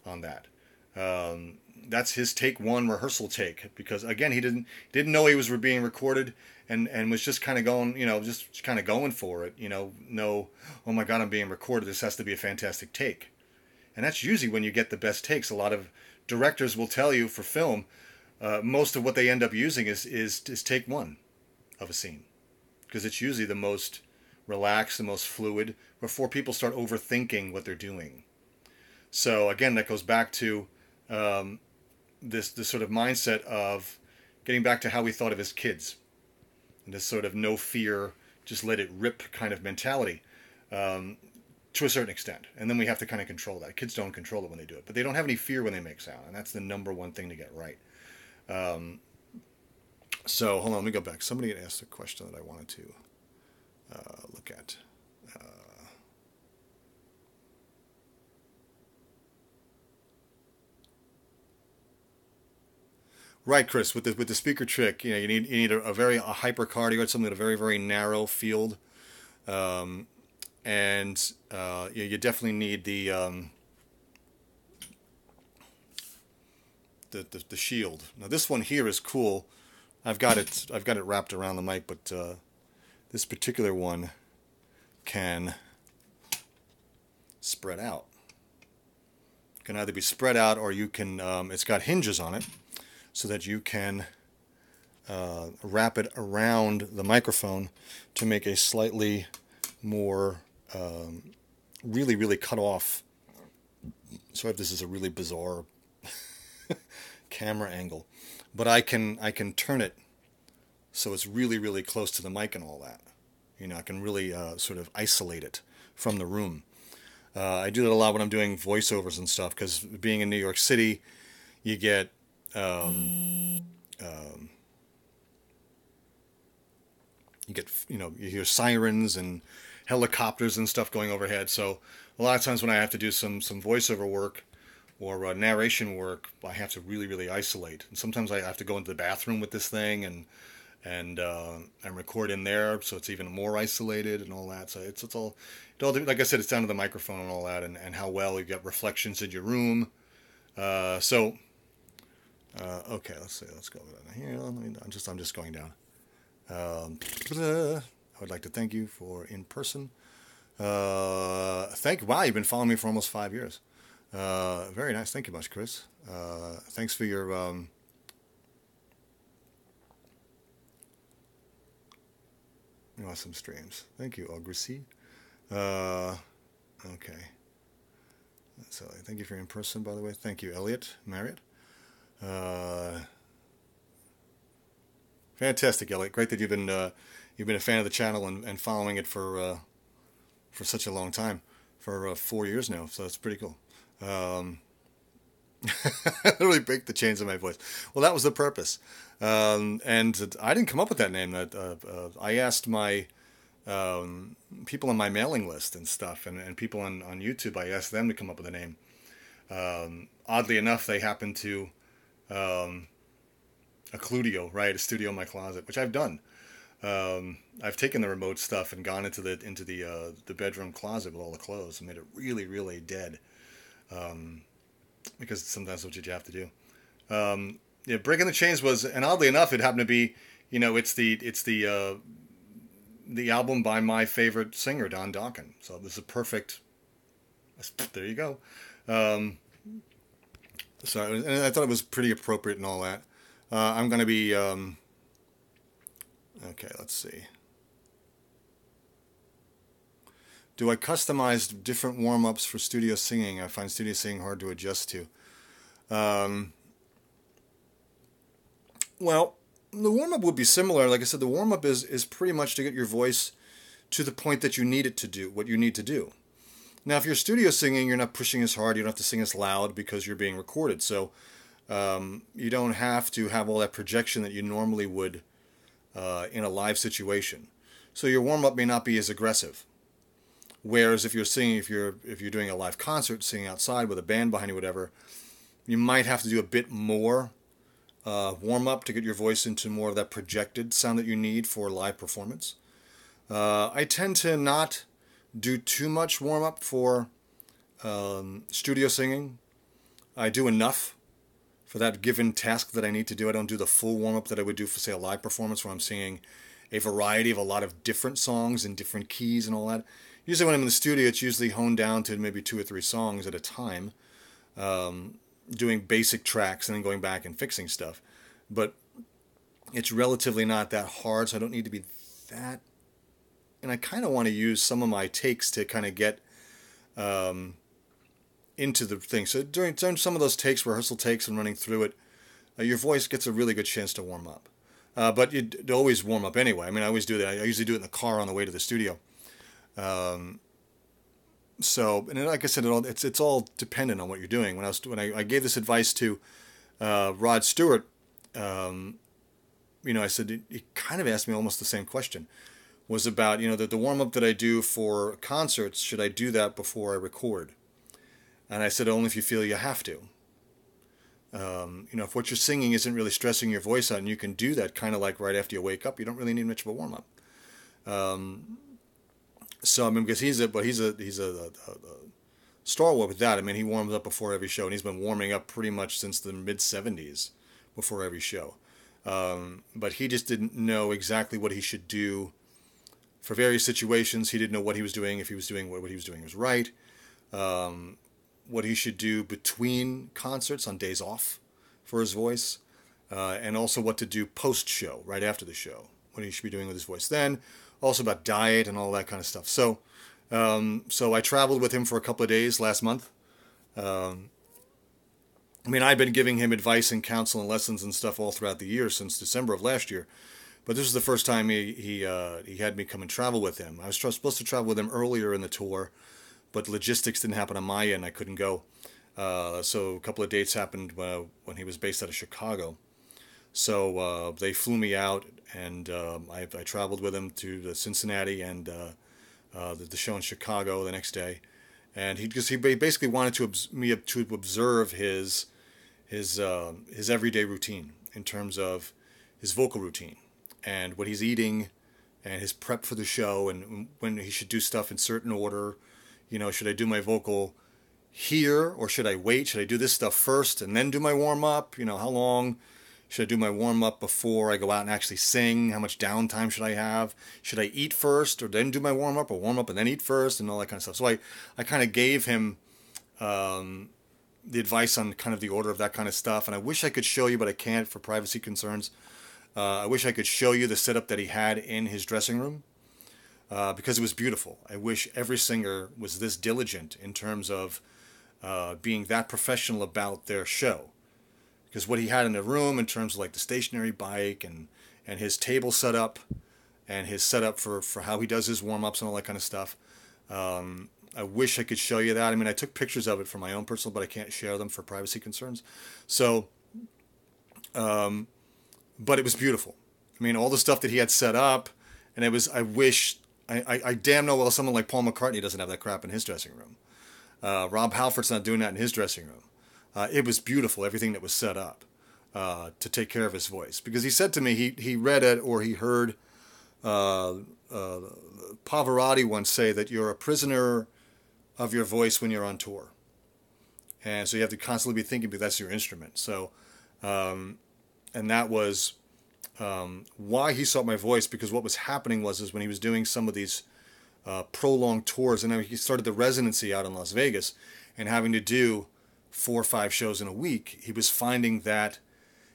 on that. That's his take one rehearsal take, because again, he didn't know he was being recorded, and was just kind of going, just kind of going for it. No, oh my God, I'm being recorded. This has to be a fantastic take. And that's usually when you get the best takes. A lot of directors will tell you for film, most of what they end up using is take one of a scene, because it's usually the most relaxed, the most fluid, before people start overthinking what they're doing. So again, that goes back to this sort of mindset of getting back to how we thought of as kids, and this sort of no fear, just let it rip kind of mentality, to a certain extent. And then we have to kind of control that. Kids don't control it when they do it, but they don't have any fear when they make sound, and that's the number one thing to get right. So hold on, let me go back. Somebody had asked a question that I wanted to look at. Right, Chris. With the speaker trick, you need a hypercardioid, something with a very, very narrow field, and you definitely need the shield. Now this one here is cool. I've got it wrapped around the mic, but this particular one can spread out. It can either be spread out, or you can. It's got hinges on it, so that you can wrap it around the microphone to make a slightly more really, really cut off. Sorry if this is a really bizarre camera angle, but I can turn it so it's really, really close to the mic and all that. I can really sort of isolate it from the room. I do that a lot when I'm doing voiceovers and stuff, because being in New York City, you get you hear sirens and helicopters and stuff going overhead. So a lot of times when I have to do some voiceover work or narration work, I have to really, really isolate. And sometimes I have to go into the bathroom with this thing, and and record in there, so it's even more isolated and all that. So it's all, like I said, it's down to the microphone and all that, and how well you get reflections in your room. Okay, let's see. Let's go down here. I'm just going down. I would like to thank you for in person. Thank you. Wow, you've been following me for almost 5 years. Very nice. Thank you much, Chris. Thanks for your awesome streams. Thank you, Augusti. Okay. So thank you for your in person, by the way. Thank you, Elliot Marriott. Fantastic, Elliot. Great that you've been a fan of the channel and following it for such a long time, for 4 years now. So that's pretty cool. Literally break the chains of my voice. Well, that was the purpose, and I didn't come up with that name. I asked my people on my mailing list and stuff, and people on YouTube. I asked them to come up with a name. Oddly enough, they happened to a Cludio, right? A studio in my closet, which I've done. I've taken the remote stuff and gone into the bedroom closet with all the clothes and made it really, really dead. Because sometimes that's what you have to do. Yeah, breaking the chains was, and oddly enough, it happened to be, it's the album by my favorite singer, Don Dokken. So this is a perfect. There you go. So and I thought it was pretty appropriate and all that. I'm going to be. Okay, let's see. Do I customize different warm-ups for studio singing? I find studio singing hard to adjust to. Well, the warm-up would be similar. Like I said, the warm-up is pretty much to get your voice to the point that you need it to do, what you need to do. Now, if you're studio singing, you're not pushing as hard. You don't have to sing as loud because you're being recorded. So you don't have to have all that projection that you normally would in a live situation. So your warm-up may not be as aggressive. Whereas if you're singing, if you're doing a live concert, singing outside with a band behind you, whatever, you might have to do a bit more warm up to get your voice into more of that projected sound that you need for live performance. I tend to not do too much warm up for studio singing. I do enough for that given task that I need to do. I don't do the full warm up that I would do for, say, a live performance where I'm singing a variety of a lot of different songs in different keys and all that. Usually when I'm in the studio, it's usually honed down to maybe 2 or 3 songs at a time, doing basic tracks and then going back and fixing stuff. But it's relatively not that hard, so I don't need to be that. And I kind of want to use some of my takes to kind of get into the thing. So during some of those takes, rehearsal takes and running through it, your voice gets a really good chance to warm up. But you always warm up anyway. I mean, I always do that. I usually do it in the car on the way to the studio. So, and like I said, it's all dependent on what you're doing. When I gave this advice to Rod Stewart, I said he kind of asked me almost the same question. Was about the warm up that I do for concerts. Should I do that before I record? And I said only if you feel you have to. If what you're singing isn't really stressing your voice out, and you can do that kind of like right after you wake up, you don't really need much of a warm up. So I mean, because he's a stalwart with that. I mean, he warms up before every show, and he's been warming up pretty much since the mid '70s before every show. But he just didn't know exactly what he should do for various situations. He didn't know what he was doing, if he was doing what he was doing was right, what he should do between concerts on days off for his voice, and also what to do post-show, right after the show, what he should be doing with his voice then. Also about diet and all that kind of stuff. So I traveled with him for a couple of days last month. I mean, I've been giving him advice and counsel and lessons and stuff all throughout the year since December of last year. But this is the first time he had me come and travel with him. I was supposed to travel with him earlier in the tour, but logistics didn't happen on my end. I couldn't go. So a couple of dates happened when he was based out of Chicago. So they flew me out, and I traveled with him to Cincinnati and the show in Chicago the next day. And he basically wanted me to observe his everyday routine in terms of his vocal routine. and what he's eating and his prep for the show and when he should do stuff in certain order. Should I do my vocal here or should I wait? Should I do this stuff first and then do my warm up? How long should I do my warm up before I go out and actually sing? How much downtime should I have? Should I eat first or then do my warm up, or warm up and then eat first, and all that kind of stuff? So I kind of gave him the advice on kind of the order of that kind of stuff. And I wish I could show you, but I can't for privacy concerns. I wish I could show you the setup that he had in his dressing room because it was beautiful. I wish every singer was this diligent in terms of being that professional about their show. Because what he had in the room in terms of like the stationary bike and his table setup and his setup for how he does his warm-ups and all that kind of stuff. I wish I could show you that. I mean, I took pictures of it for my own personal, but I can't share them for privacy concerns. So, but it was beautiful. I mean, all the stuff that he had set up, and I damn know well someone like Paul McCartney doesn't have that crap in his dressing room. Rob Halford's not doing that in his dressing room. It was beautiful, everything that was set up to take care of his voice. Because he said to me, he read it or he heard Pavarotti once say that you're a prisoner of your voice when you're on tour. And so you have to constantly be thinking, because that's your instrument. So, and that was why he sought my voice, because what was happening is when he was doing some of these prolonged tours, and then he started the residency out in Las Vegas and having to do 4 or 5 shows in a week, he was finding that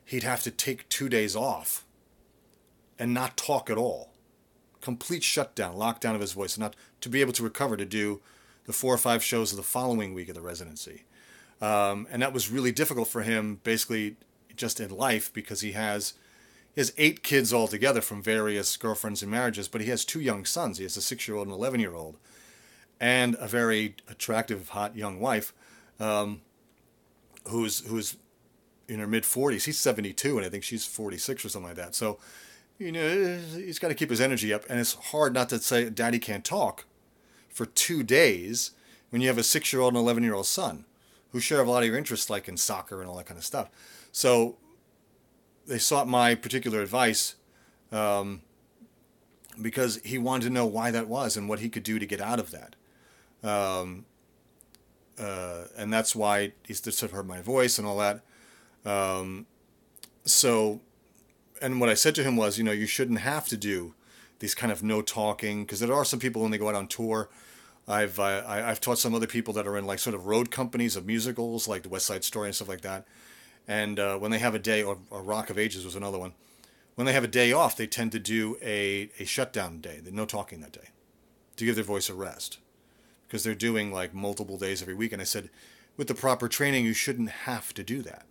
he'd have to take 2 days off and not talk at all. Complete shutdown, lockdown of his voice, not to be able to recover to do the 4 or 5 shows of the following week of the residency. And that was really difficult for him, basically just in life, because he has 8 kids altogether from various girlfriends and marriages, but he has 2 young sons. He has a 6-year-old and 11-year-old, and a very attractive, hot young wife, who's in her mid-40s. He's 72, and I think she's 46 or something like that. So, he's got to keep his energy up, and it's hard not to say Daddy can't talk for 2 days when you have a 6-year-old and 11-year-old son who share a lot of your interests, like in soccer and all that kind of stuff. So they sought my particular advice because he wanted to know why that was and what he could do to get out of that. And that's why he sort of heard my voice and all that. So, and what I said to him was, you shouldn't have to do these kind of no talking, because there are some people when they go out on tour. I've taught some other people that are in like sort of road companies of musicals, like the West Side Story and stuff like that. And when they have a day, or Rock of Ages was another one, when they have a day off, they tend to do a shutdown day, no talking that day, to give their voice a rest, because they're doing like multiple days every week. And I said, with the proper training, you shouldn't have to do that.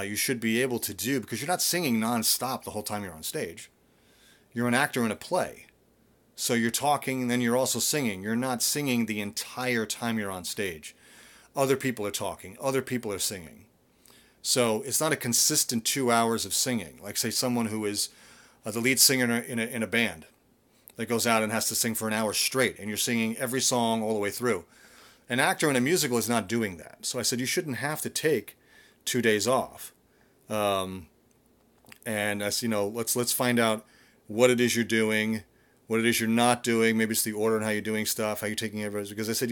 You should be able to do, because you're not singing nonstop the whole time you're on stage. You're an actor in a play. So you're talking and then you're also singing. You're not singing the entire time you're on stage. Other people are talking. Other people are singing. So it's not a consistent 2 hours of singing. Like, say, someone who is the lead singer in a band that goes out and has to sing for an hour straight, and you're singing every song all the way through. An actor in a musical is not doing that. So I said, you shouldn't have to take 2 days off. And I said, let's find out what it is you're doing, what it is you're not doing. Maybe it's the order and how you're doing stuff, how you're taking everything. Because I said,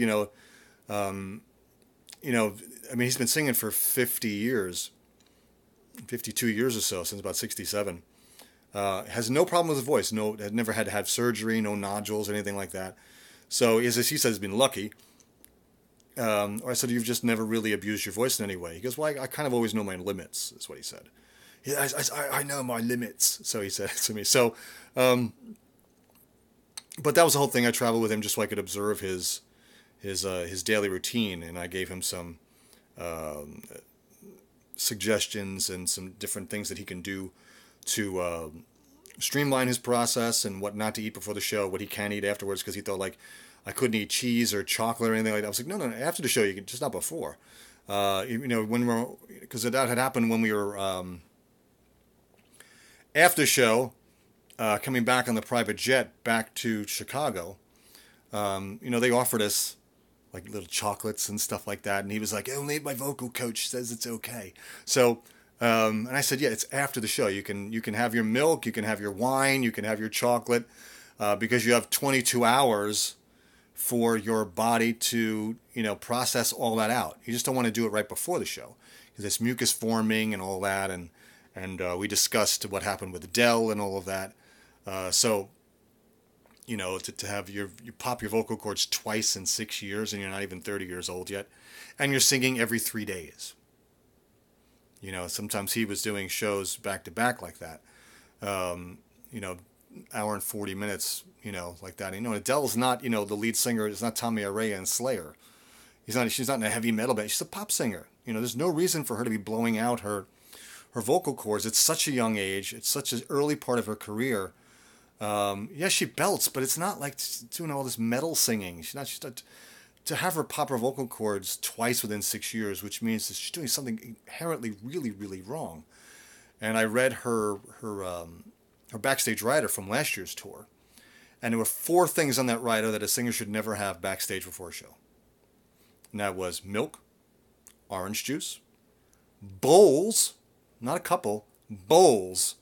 I mean, he's been singing for 50 years, 52 years or so, since about 67. Has no problem with his voice. Had never had to have surgery, no nodules, anything like that. So, as he says, he's been lucky. Or I said, you've just never really abused your voice in any way. He goes, well, I kind of always know my limits, is what he said. Yeah, I know my limits, so he said to me. So, but that was the whole thing. I traveled with him just so I could observe his daily routine, and I gave him some suggestions and some different things that he can do to streamline his process, and what not to eat before the show, what he can eat afterwards, because he thought like I couldn't eat cheese or chocolate or anything like that. I was like, no, after the show you can, just not before. Because that had happened when we were after show, coming back on the private jet back to Chicago. They offered us like little chocolates and stuff like that, and he was like, only my vocal coach says it's okay. So And I said, yeah, it's after the show. You can have your milk, you can have your wine, you can have your chocolate, because you have 22 hours for your body to, process all that out. You just don't want to do it right before the show because it's mucus forming and all that. And we discussed what happened with Adele and all of that. So, to have you pop your vocal cords twice in 6 years and you're not even 30 years old yet, and you're singing every 3 days. Sometimes he was doing shows back to back like that. Um, you know, hour and 40 minutes, like that. Adele's not, the lead singer. It's not Tommy Araya and Slayer. She's not in a heavy metal band. She's a pop singer. There's no reason for her to be blowing out her vocal cords. It's such a young age. It's such an early part of her career. Yeah, she belts, but it's not like doing all this metal singing. She's not to have her pop her vocal cords twice within 6 years, which means that she's doing something inherently really, really wrong. And I read her backstage rider from last year's tour, and there were 4 things on that rider that a singer should never have backstage before a show. And that was milk, orange juice, bowls, not a couple, bowls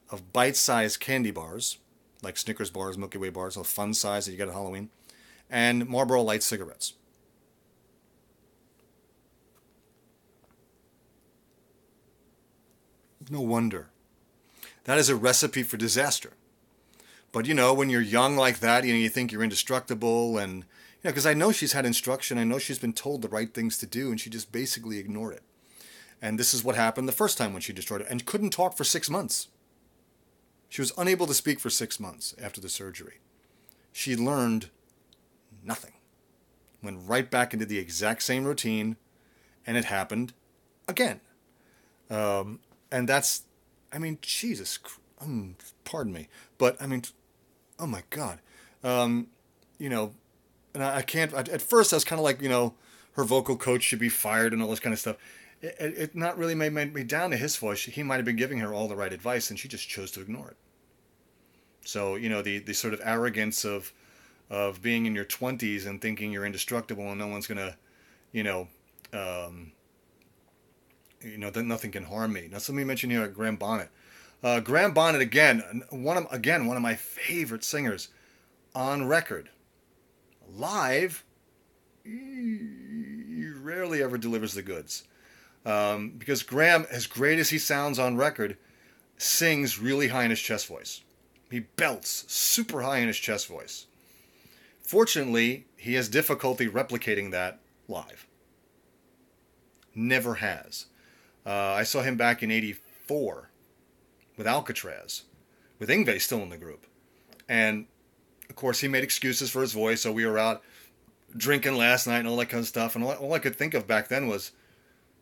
of bite-sized candy bars, like Snickers bars, Milky Way bars, a fun size that you get at Halloween, and Marlboro Light cigarettes. No wonder. That is a recipe for disaster. But when you're young like that, you think you're indestructible, and because I know she's had instruction, I know she's been told the right things to do, and she just basically ignored it. And this is what happened the first time when she destroyed it, and couldn't talk for 6 months. She was unable to speak for 6 months after the surgery. She learned nothing. Went right back into the exact same routine, and it happened again. And that's, Jesus, pardon me, but oh my God, you know, and I can't. At first, I was kind of like, her vocal coach should be fired and all this kind of stuff. It not really made me down to his voice. He might have been giving her all the right advice, and she just chose to ignore it. So the sort of arrogance of being in your 20s and thinking you're indestructible and no one's gonna, you know, um, that nothing can harm me. Now, let me mention here Graham Bonnet. Graham Bonnet again, one of my favorite singers on record. Live, he rarely ever delivers the goods. Because Graham, as great as he sounds on record, sings really high in his chest voice. He belts super high in his chest voice. Fortunately, he has difficulty replicating that live. Never has. I saw him back in '84 with Alcatraz, with Yngwie still in the group. And, of course, he made excuses for his voice, so we were out drinking last night and all that kind of stuff. And all I could think of back then was,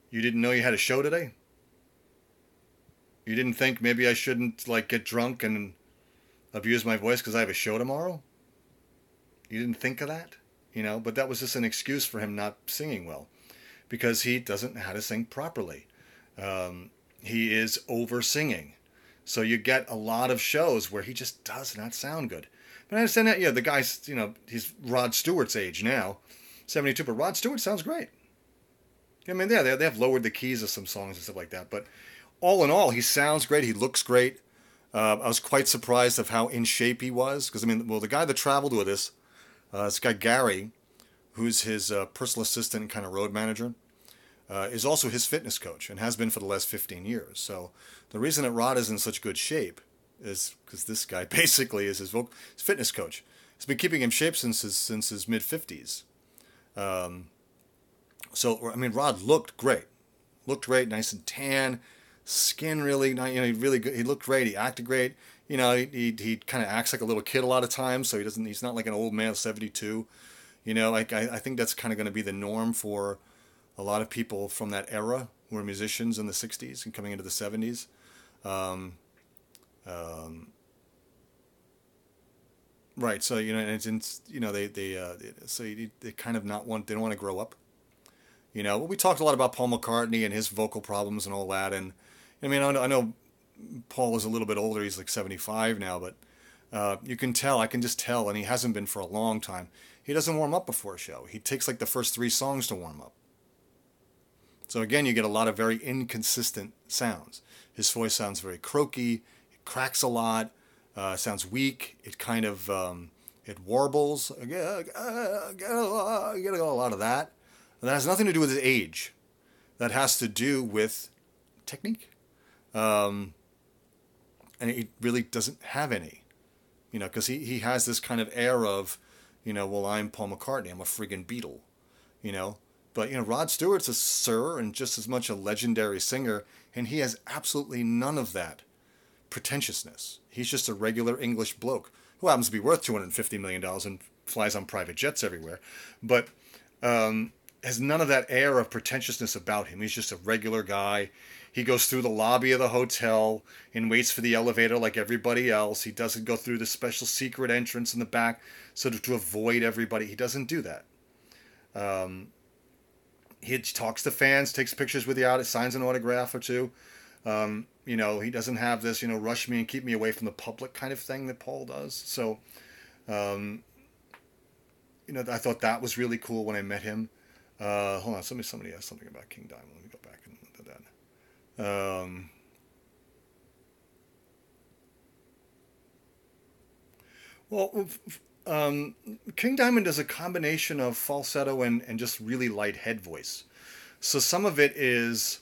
you didn't know you had a show today? You didn't think maybe I shouldn't, get drunk and abuse my voice because I have a show tomorrow? You didn't think of that? But that was just an excuse for him not singing well, because he doesn't know how to sing properly. He is over singing. So you get a lot of shows where he just does not sound good. But I understand that, the guy's, he's Rod Stewart's age now, 72, but Rod Stewart sounds great. They have lowered the keys of some songs and stuff like that. But all in all, he sounds great. He looks great. I was quite surprised of how in shape he was. Because, the guy that traveled with us, this guy Gary, who's his personal assistant and kind of road manager, is also his fitness coach and has been for the last 15 years. So the reason that Rod is in such good shape is because this guy basically is his fitness coach. He's been keeping him in shape since his mid-50s. So, Rod looked great. Nice and tan, skin really nice, really good. He looked great. He acted great. He kind of acts like a little kid a lot of times, so he's not like an old man, 72. I think that's kind of going to be the norm for a lot of people from that era who were musicians in the 60s and coming into the 70s. Right. So, they kind of they don't want to grow up. We talked a lot about Paul McCartney and his vocal problems and all that. And I know Paul is a little bit older. He's like 75 now, but I can just tell, and he hasn't been for a long time. He doesn't warm up before a show. He takes the first 3 songs to warm up. So again, you get a lot of very inconsistent sounds. His voice sounds very croaky, it cracks a lot, sounds weak, it kind of, it warbles. You get a lot of that. And that has nothing to do with his age. That has to do with technique. And he really doesn't have any. Because he has this kind of air of, well, I'm Paul McCartney, I'm a friggin' Beatle, But, Rod Stewart's a sir and just as much a legendary singer, and he has absolutely none of that pretentiousness. He's just a regular English bloke who happens to be worth $250 million and flies on private jets everywhere, but has none of that air of pretentiousness about him. He's just a regular guy. He goes through the lobby of the hotel and waits for the elevator like everybody else. He doesn't go through the special secret entrance in the back to avoid everybody. He doesn't do that. He talks to fans, takes pictures with you, signs an autograph or two. He doesn't have this, rush me and keep me away from the public kind of thing that Paul does. So, I thought that was really cool when I met him. Hold on, somebody asked something about King Diamond. Let me go back and do that. King Diamond is a combination of falsetto and just really light head voice. So some of it is,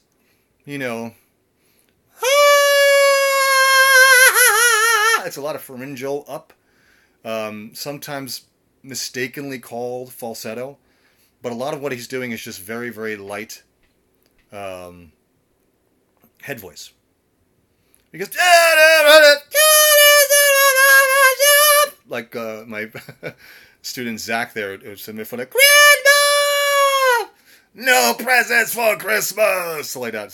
it's a lot of pharyngeal up, sometimes mistakenly called falsetto, but a lot of what he's doing is just very, very light head voice. Because like my student Zach there said me for the Grandma, no presents for Christmas, so like that.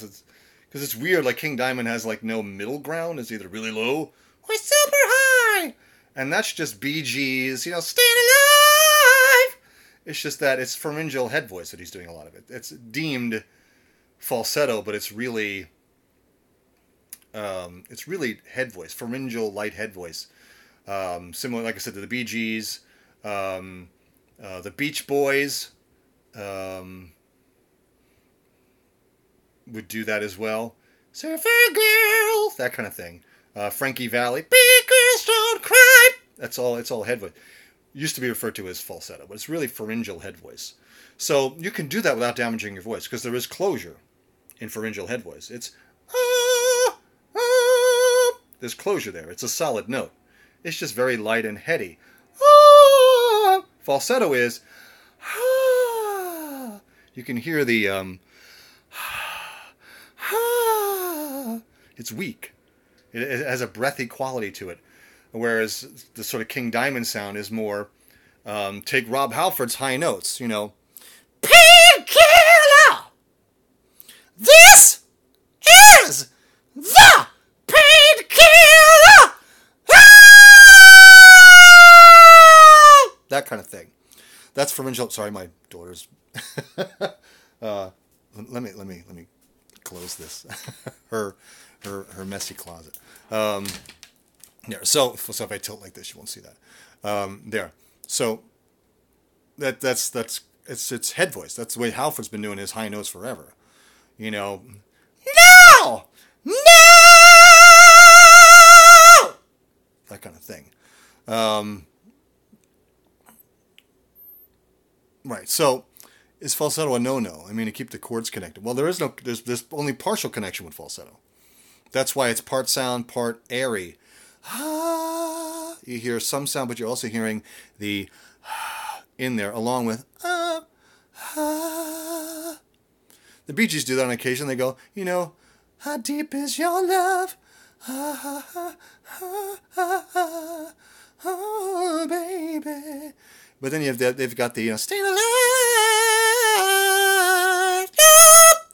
Because it's weird. Like King Diamond has like no middle ground. It's either really low or super high, and that's just Bee Gees. Staying alive. It's just that it's pharyngeal head voice that he's doing a lot of it. It's deemed falsetto, but it's really head voice, pharyngeal light head voice. Similar, like I said, to the Bee Gees, the Beach Boys would do that as well. Surfer Girl, that kind of thing. Frankie Valli, Big Girls Don't Cry. It's all head voice. Used to be referred to as falsetto, but it's really pharyngeal head voice. So you can do that without damaging your voice because there is closure in pharyngeal head voice. It's there's closure there. It's a solid note. It's just very light and heady. Falsetto is you can hear the it's weak. It has a breathy quality to it. Whereas the sort of King Diamond sound is more take Rob Halford's high notes, Painkiller! This is the painkiller! That kind of thing. That's pharyngeal. Sorry, my daughter's. Let me close this. her messy closet. There. So if I tilt like this, you won't see that. There. So that's it's head voice. That's the way Halford's been doing his high notes forever. No. That kind of thing. Right. So is falsetto a no-no? I mean, to keep the chords connected. Well, there's only partial connection with falsetto. That's why it's part sound, part airy. You hear some sound, but you're also hearing the in there along with The Bee Gees do that on occasion. They go, how deep is your love? Oh, baby. But then they've got the staying alive,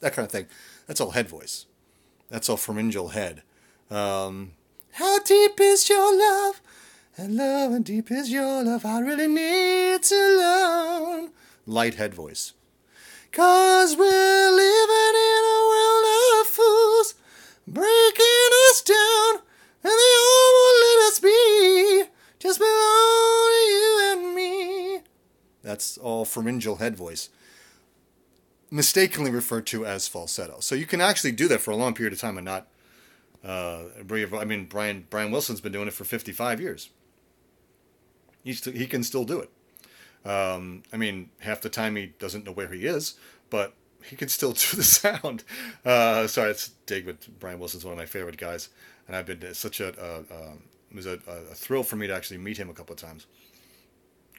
that kind of thing. That's all head voice. That's all pharyngeal head. How deep is your love? And love, and deep is your love. I really need to learn. Light head voice. 'Cause we're living in a world of fools, breaking us down, and they all won't let us be. Just belong to you and me. That's all pharyngeal head voice. mistakenly referred to as falsetto. So you can actually do that for a long period of time and not. I mean, Brian Wilson's been doing it for 55 years. He can still do it. I mean, half the time he doesn't know where he is, but he can still do the sound. Sorry, it's dig, but Brian Wilson's one of my favorite guys, and I've been such it was a thrill for me to actually meet him a couple of times.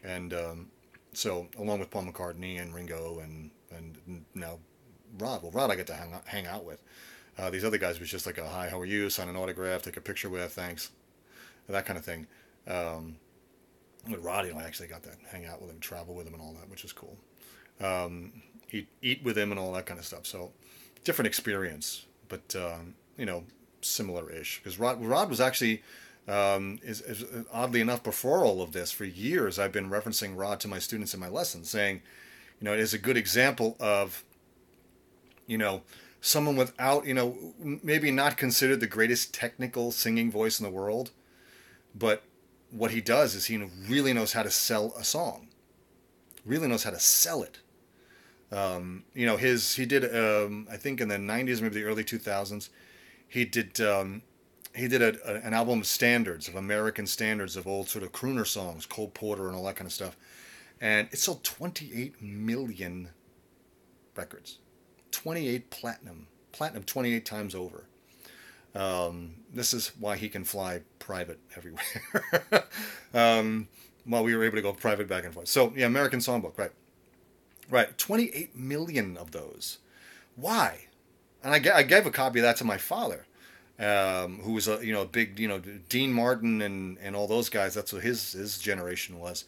And so, along with Paul McCartney and Ringo and now Rod. Well, Rod I get to hang out with. These other guys was just like a hi, how are you? Sign an autograph, take a picture with, thanks, that kind of thing. With Rod, I actually got to hang out with him, travel with him, and all that, which is cool. Eat with him and all that kind of stuff. So different experience, but similar-ish. Because Rod was actually is oddly enough, before all of this, for years I've been referencing Rod to my students in my lessons, saying, it is a good example of, someone without, maybe not considered the greatest technical singing voice in the world, but what he does is he really knows how to sell a song, really knows how to sell it. He did, I think in the 90s, maybe the early 2000s, he did an album of standards, of American standards, of old sort of crooner songs, Cole Porter and all that kind of stuff. And it sold 28 million records. 28 platinum 28 times over. This is why he can fly private everywhere. While we were able to go private back and forth. So, yeah, American Songbook, right. Right, 28 million of those. Why? And I gave a copy of that to my father, who was a big, Dean Martin and all those guys. That's what his generation was.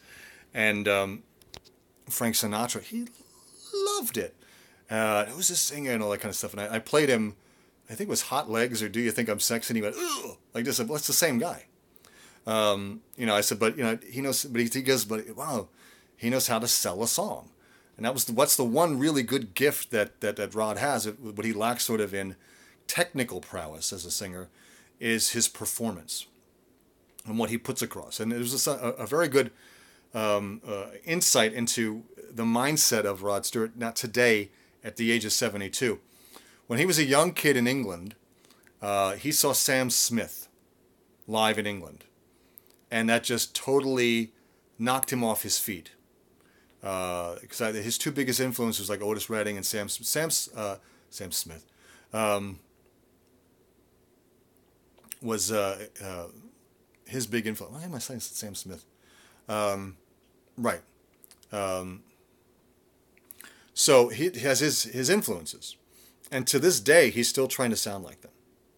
And Frank Sinatra, he loved it. It was a singer and all that kind of stuff. And I played him, I think it was Hot Legs or Do You Think I'm Sexy? And he went, ugh, like this. Well, it's the same guy. I said, but, he knows, but he goes, but wow, he knows how to sell a song. And what's the one really good gift that Rod has, what he lacks sort of in technical prowess as a singer, is his performance and what he puts across. And it was a very good insight into the mindset of Rod Stewart, not today at the age of 72. When he was a young kid in England, he saw Sam Smith live in England. And that just totally knocked him off his feet. Because his two biggest influences like Otis Redding and Sam Smith was his big influence. Why am I saying Sam Smith? Right. So he has his influences, and to this day he's still trying to sound like them.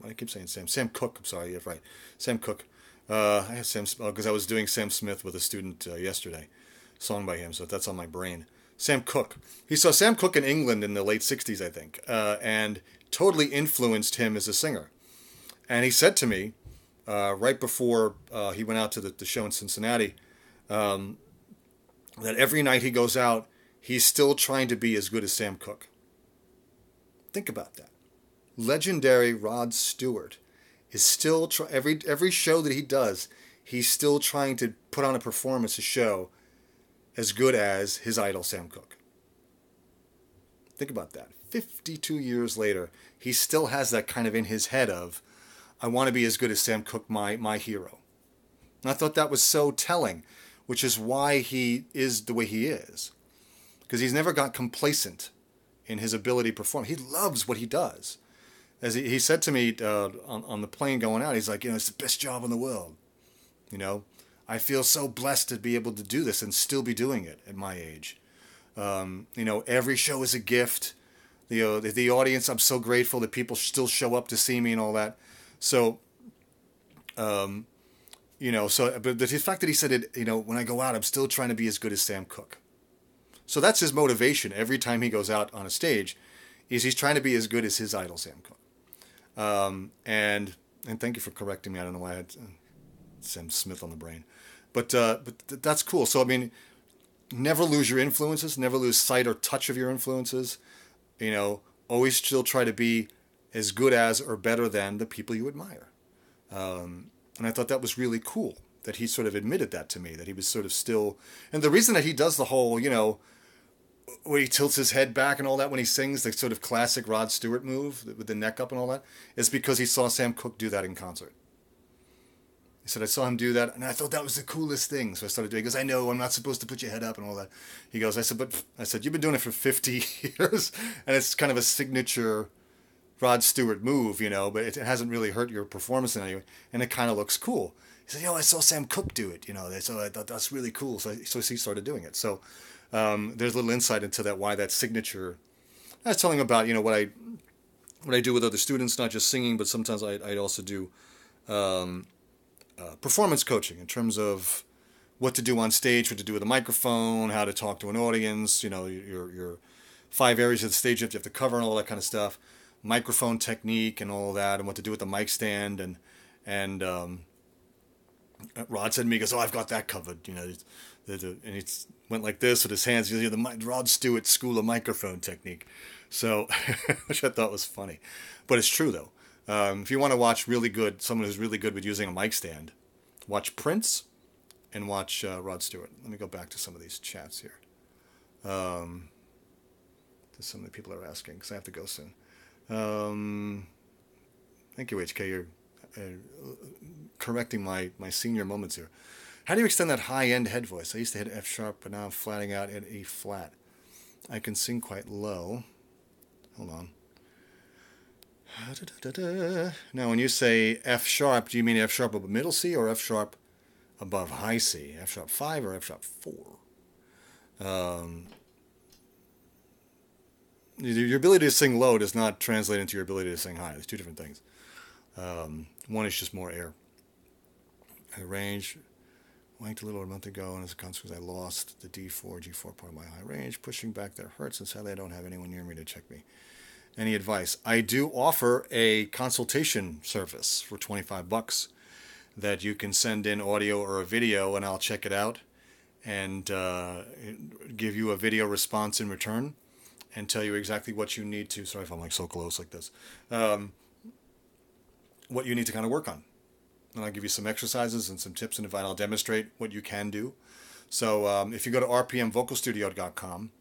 I keep saying Sam Cooke. I'm sorry, you're right. Sam Cooke. I had Sam because I was doing Sam Smith with a student yesterday. Song by him, so that's on my brain. Sam Cooke. He saw Sam Cooke in England in the late 60s, I think, and totally influenced him as a singer. And he said to me, right before he went out to the show in Cincinnati, that every night he goes out, he's still trying to be as good as Sam Cooke. Think about that. Legendary Rod Stewart is still, every show that he does, he's still trying to put on a performance, a show, as good as his idol, Sam Cooke. Think about that. 52 years later, he still has that kind of in his head of, I want to be as good as Sam Cooke, my hero. And I thought that was so telling, which is why he is the way he is. Because he's never got complacent in his ability to perform. He loves what he does. As he said to me on the plane going out, he's like, it's the best job in the world. I feel so blessed to be able to do this and still be doing it at my age. Every show is a gift. The audience, I'm so grateful that people still show up to see me and all that. So, but the fact that he said it, when I go out, I'm still trying to be as good as Sam Cooke. So that's his motivation every time he goes out on a stage, is he's trying to be as good as his idol, Sam Cooke. And thank you for correcting me. I don't know why I had Sam Smith on the brain. But that's cool. So, I mean, never lose your influences. Never lose sight or touch of your influences. Always still try to be as good as or better than the people you admire. And I thought that was really cool that he sort of admitted that to me, that he was sort of still... And the reason that he does the whole, where he tilts his head back and all that when he sings, the sort of classic Rod Stewart move with the neck up and all that, is because he saw Sam Cooke do that in concert. He said, I saw him do that, and I thought that was the coolest thing. So I started doing it. He goes, I know, I'm not supposed to put your head up and all that. He goes, I said, you've been doing it for 50 years, and it's kind of a signature Rod Stewart move, but it hasn't really hurt your performance in any way, and it kind of looks cool. He said, I saw Sam Cooke do it, so I thought that's really cool. So he started doing it. So there's a little insight into that, why that signature. I was telling him about, what I do with other students, not just singing, but sometimes I'd also do performance coaching in terms of what to do on stage, what to do with a microphone, how to talk to an audience, your 5 areas of the stage you have to cover and all that kind of stuff, microphone technique and all that, and what to do with the mic stand. And Rod said to me, he goes, I've got that covered, and he went like this with his hands, the Rod Stewart School of Microphone Technique. So, which I thought was funny. But it's true, though. If you want to watch someone who's really good with using a mic stand, watch Prince and watch Rod Stewart. Let me go back to some of these chats here. There's so many people are asking, because I have to go soon. Thank you, HK. You're correcting my senior moments here. How do you extend that high-end head voice? I used to hit F sharp, but now I'm flatting out at E flat. I can sing quite low. Hold on. Now, when you say F sharp, do you mean F sharp above middle C or F sharp above high C? F sharp 5 or F sharp 4? Your ability to sing low does not translate into your ability to sing high. There's two different things. One is just more air. I range wanked a little a month ago, and as a consequence, I lost the D4, G4 part of my high range. Pushing back there hurts, and sadly, I don't have anyone near me to check me. Any advice? I do offer a consultation service for $25 that you can send in audio or a video, and I'll check it out and give you a video response in return and tell you exactly what you need to. Sorry if I'm like so close like this. What you need to kind of work on. And I'll give you some exercises and some tips and advice. I'll demonstrate what you can do. So if you go to rpmvocalstudio.com,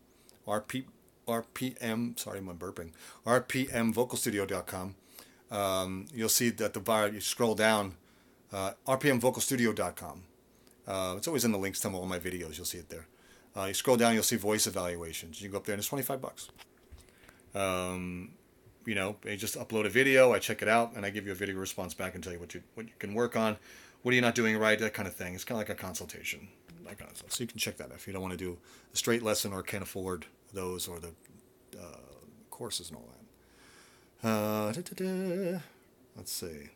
rpmvocalstudio.com, you'll see that the bar, you scroll down, rpmvocalstudio.com. It's always in the links to all my videos. You'll see it there. You scroll down, you'll see voice evaluations. You go up there and it's $25. You just upload a video, I check it out, and I give you a video response back and tell you what you can work on, what are you not doing right, that kind of thing. It's kind of like a consultation, that kind of stuff. So you can check that out if you don't want to do a straight lesson or can't afford those or the courses and all that. Let's see.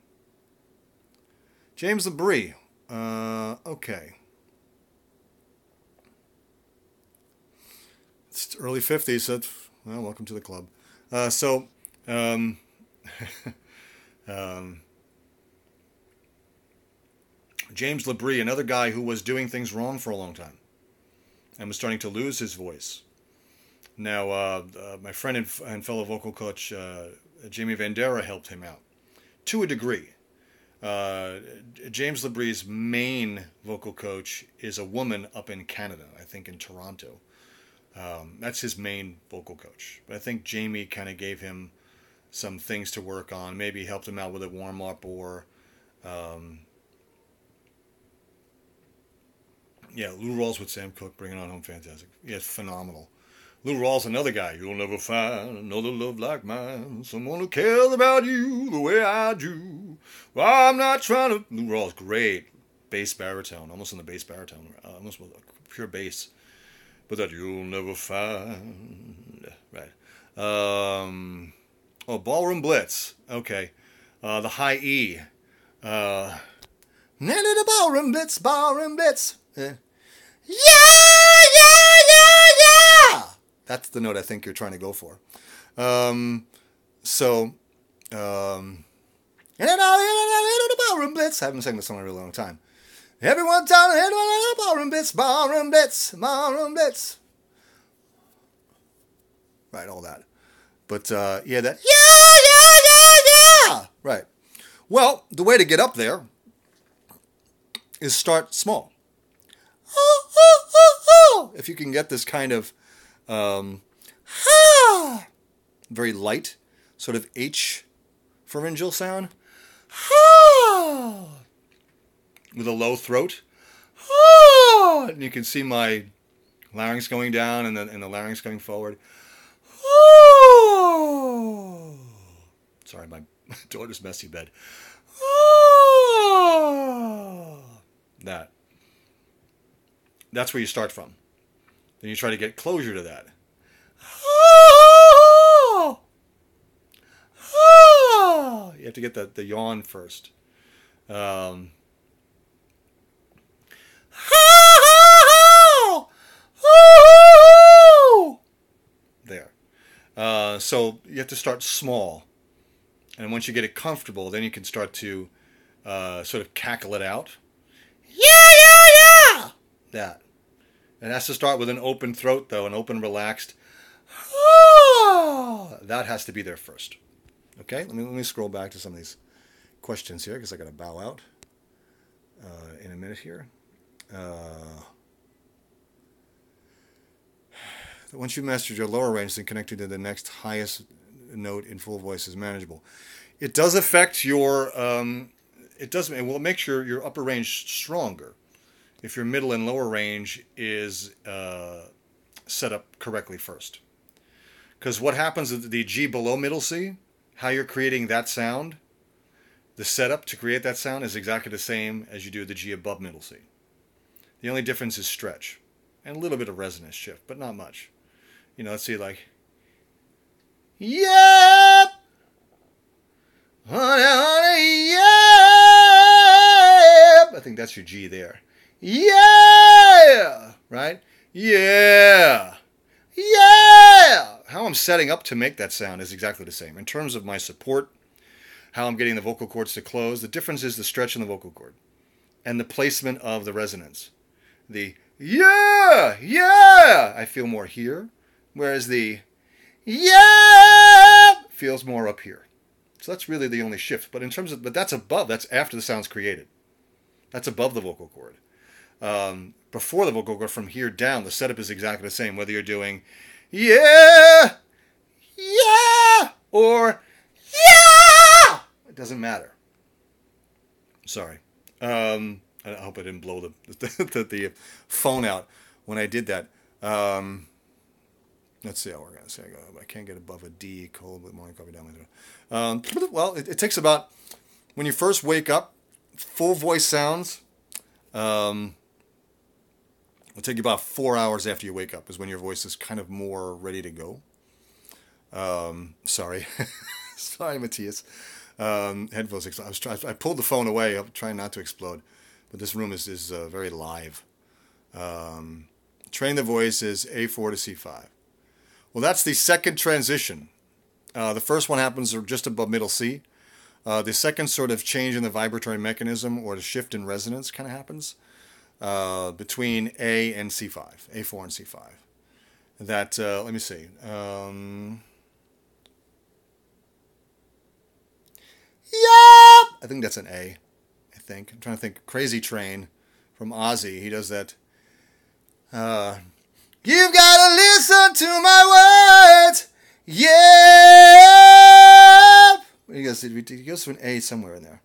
James Labrie. Okay. It's early 50s, so well, welcome to the club. James Labrie, another guy who was doing things wrong for a long time and was starting to lose his voice. Now, my friend and fellow vocal coach, Jamie Vandera, helped him out to a degree. James Labrie's main vocal coach is a woman up in Canada, I think in Toronto. That's his main vocal coach. But I think Jamie kind of gave him some things to work on. Maybe helped him out with a warm-up or... Lou Rawls with Sam Cooke, bringing on home, fantastic. Yeah, phenomenal. Lou Rawls, another guy. You'll never find another love like mine. Someone who cares about you the way I do. Well, I'm not trying to... Lou Rawls, great. Bass baritone. Almost in the bass baritone. Almost with pure bass. But that you'll never find. Right. Ballroom Blitz. Okay. The high E. The ballroom blitz, ballroom blitz. Yeah. That's the note I think you're trying to go for. And then the ballroom blitz. I haven't sang this song in a really long time. Everyone down the ballroom blitz, ballroom blitz, ballroom blitz. Right, all that. But that yeah. Right. Well, the way to get up there is start small. If you can get this kind of Ha! Very light, sort of H pharyngeal sound. Ha! With a low throat. Ha! And you can see my larynx going down and the larynx coming forward. Ha! Sorry, my daughter's messy bed. Ha! That's where you start from. Then you try to get closure to that. You have to get the yawn first. There. So you have to start small. And once you get it comfortable, then you can start to sort of cackle it out. Yeah! That. It has to start with an open throat, though, an open, relaxed. That has to be there first. Okay, let me scroll back to some of these questions here because I got to bow out in a minute here. Once you've mastered your lower range, then connecting to the next highest note in full voice is manageable. It does affect your. It will make your upper range stronger if your middle and lower range is set up correctly first. Because what happens with the G below middle C, how you're creating that sound, the setup to create that sound is exactly the same as you do the G above middle C. The only difference is stretch and a little bit of resonance shift, but not much. Let's see, like, yep, honey, honey, yep. I think that's your G there. Yeah, right? Yeah. Yeah. How I'm setting up to make that sound is exactly the same. In terms of my support, how I'm getting the vocal cords to close, the difference is the stretch in the vocal cord and the placement of the resonance. The yeah, I feel more here, whereas the yeah feels more up here. So that's really the only shift. But that's above, that's after the sound's created. That's above the vocal cord. Before the vocal cord, from here down, the setup is exactly the same, whether you're doing yeah, or yeah. It doesn't matter. Sorry. I hope I didn't blow the phone out when I did that. Let's see how we're going to say. I can't get above a D, cold with morning coffee down. Well, it takes about, when you first wake up, full voice sounds will take you about 4 hours after you wake up is when your voice is kind of more ready to go. Sorry. Sorry, Matthias. Headphones explode. I pulled the phone away. I'm trying not to explode. But this room is very live. Train the voice is A4 to C5. Well, that's the second transition. The first one happens just above middle C. The second sort of change in the vibratory mechanism or the shift in resonance kind of happens between A and C5, A4 and C5. That, let me see. Yep! I think that's an A, I think. I'm trying to think. Crazy Train from Ozzy. He does that. You've got to listen to my words. Yeah. He goes to an A somewhere in there.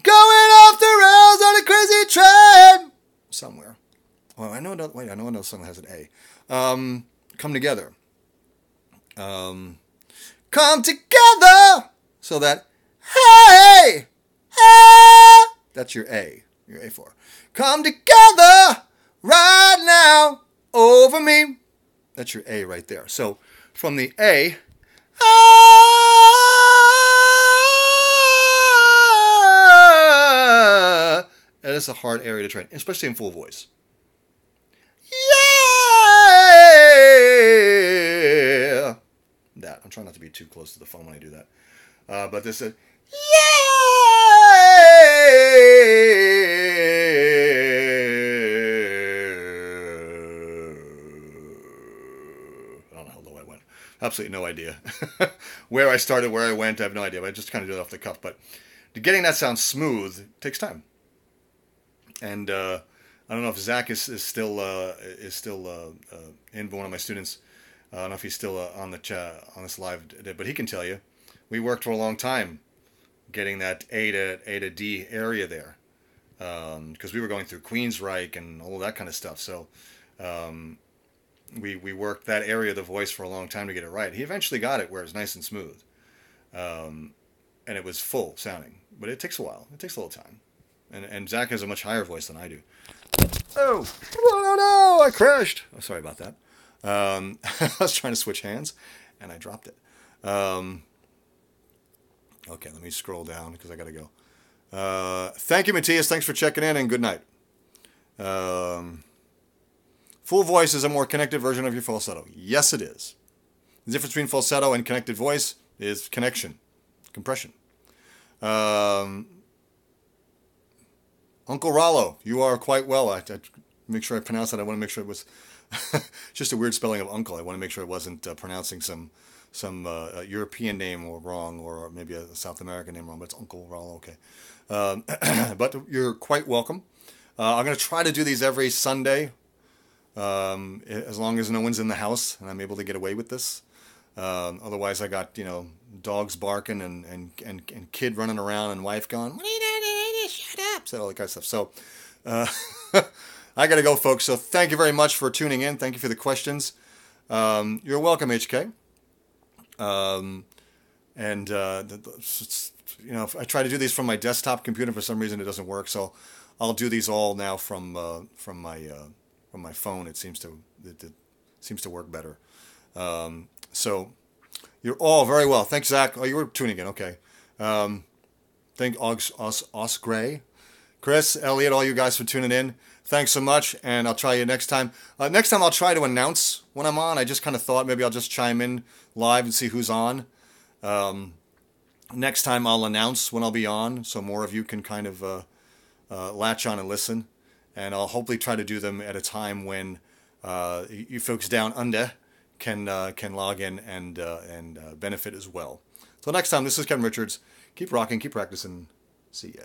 Going off the rails on a crazy train. Somewhere. Well, I know another song that has an A. Come Together. Come together. So that, hey, hey. That's your A. Your A4. Come together right now. Over me. That's your A right there. So from the A, that is a hard area to train, especially in full voice. Yeah. That. I'm trying not to be too close to the phone when I do that. But this is yeah. Absolutely no idea. Where I started, where I went, I have no idea. But I just kind of do it off the cuff. But getting that sound smooth takes time. And I don't know if Zach is still in, one of my students. I don't know if he's still on this live, but he can tell you. We worked for a long time getting that A to D area there, because we were going through Queensryche and all that kind of stuff. So we worked that area of the voice for a long time to get it right. He eventually got it where it's nice and smooth, and it was full sounding. But it takes a while. It takes a little time. And Zach has a much higher voice than I do. Oh no! I crashed. Oh, sorry about that. I was trying to switch hands, and I dropped it. Okay, let me scroll down because I got to go. Thank you, Matthias. Thanks for checking in, and good night. Full voice is a more connected version of your falsetto. Yes, it is. The difference between falsetto and connected voice is connection, compression. Uncle Rollo, you are quite well. I make sure I pronounce that. I want to make sure it was just a weird spelling of uncle. I want to make sure it wasn't pronouncing some European name or wrong, or maybe a South American name wrong, but it's Uncle Rollo, okay. But you're quite welcome. I'm going to try to do these every Sunday, as long as no one's in the house and I'm able to get away with this. Otherwise, I got, dogs barking and kid running around and wife going, "What are you doing? Shut up!" So all that kind of stuff. So I got to go, folks. So thank you very much for tuning in. Thank you for the questions. You're welcome, HK. I try to do these from my desktop computer. For some reason, it doesn't work. So I'll do these all now from my phone. It seems to work better. So you're all very well. Thanks, Zach. Oh, you were tuning in. Okay. Thank Os Gray, Chris, Elliot, all you guys for tuning in. Thanks so much, and I'll try you next time. Next time I'll try to announce when I'm on. I just kind of thought maybe I'll just chime in live and see who's on. Next time I'll announce when I'll be on, so more of you can kind of latch on and listen. And I'll hopefully try to do them at a time when you folks down under can log in and benefit as well. So next time, this is Kevin Richards. Keep rocking, keep practicing. See ya.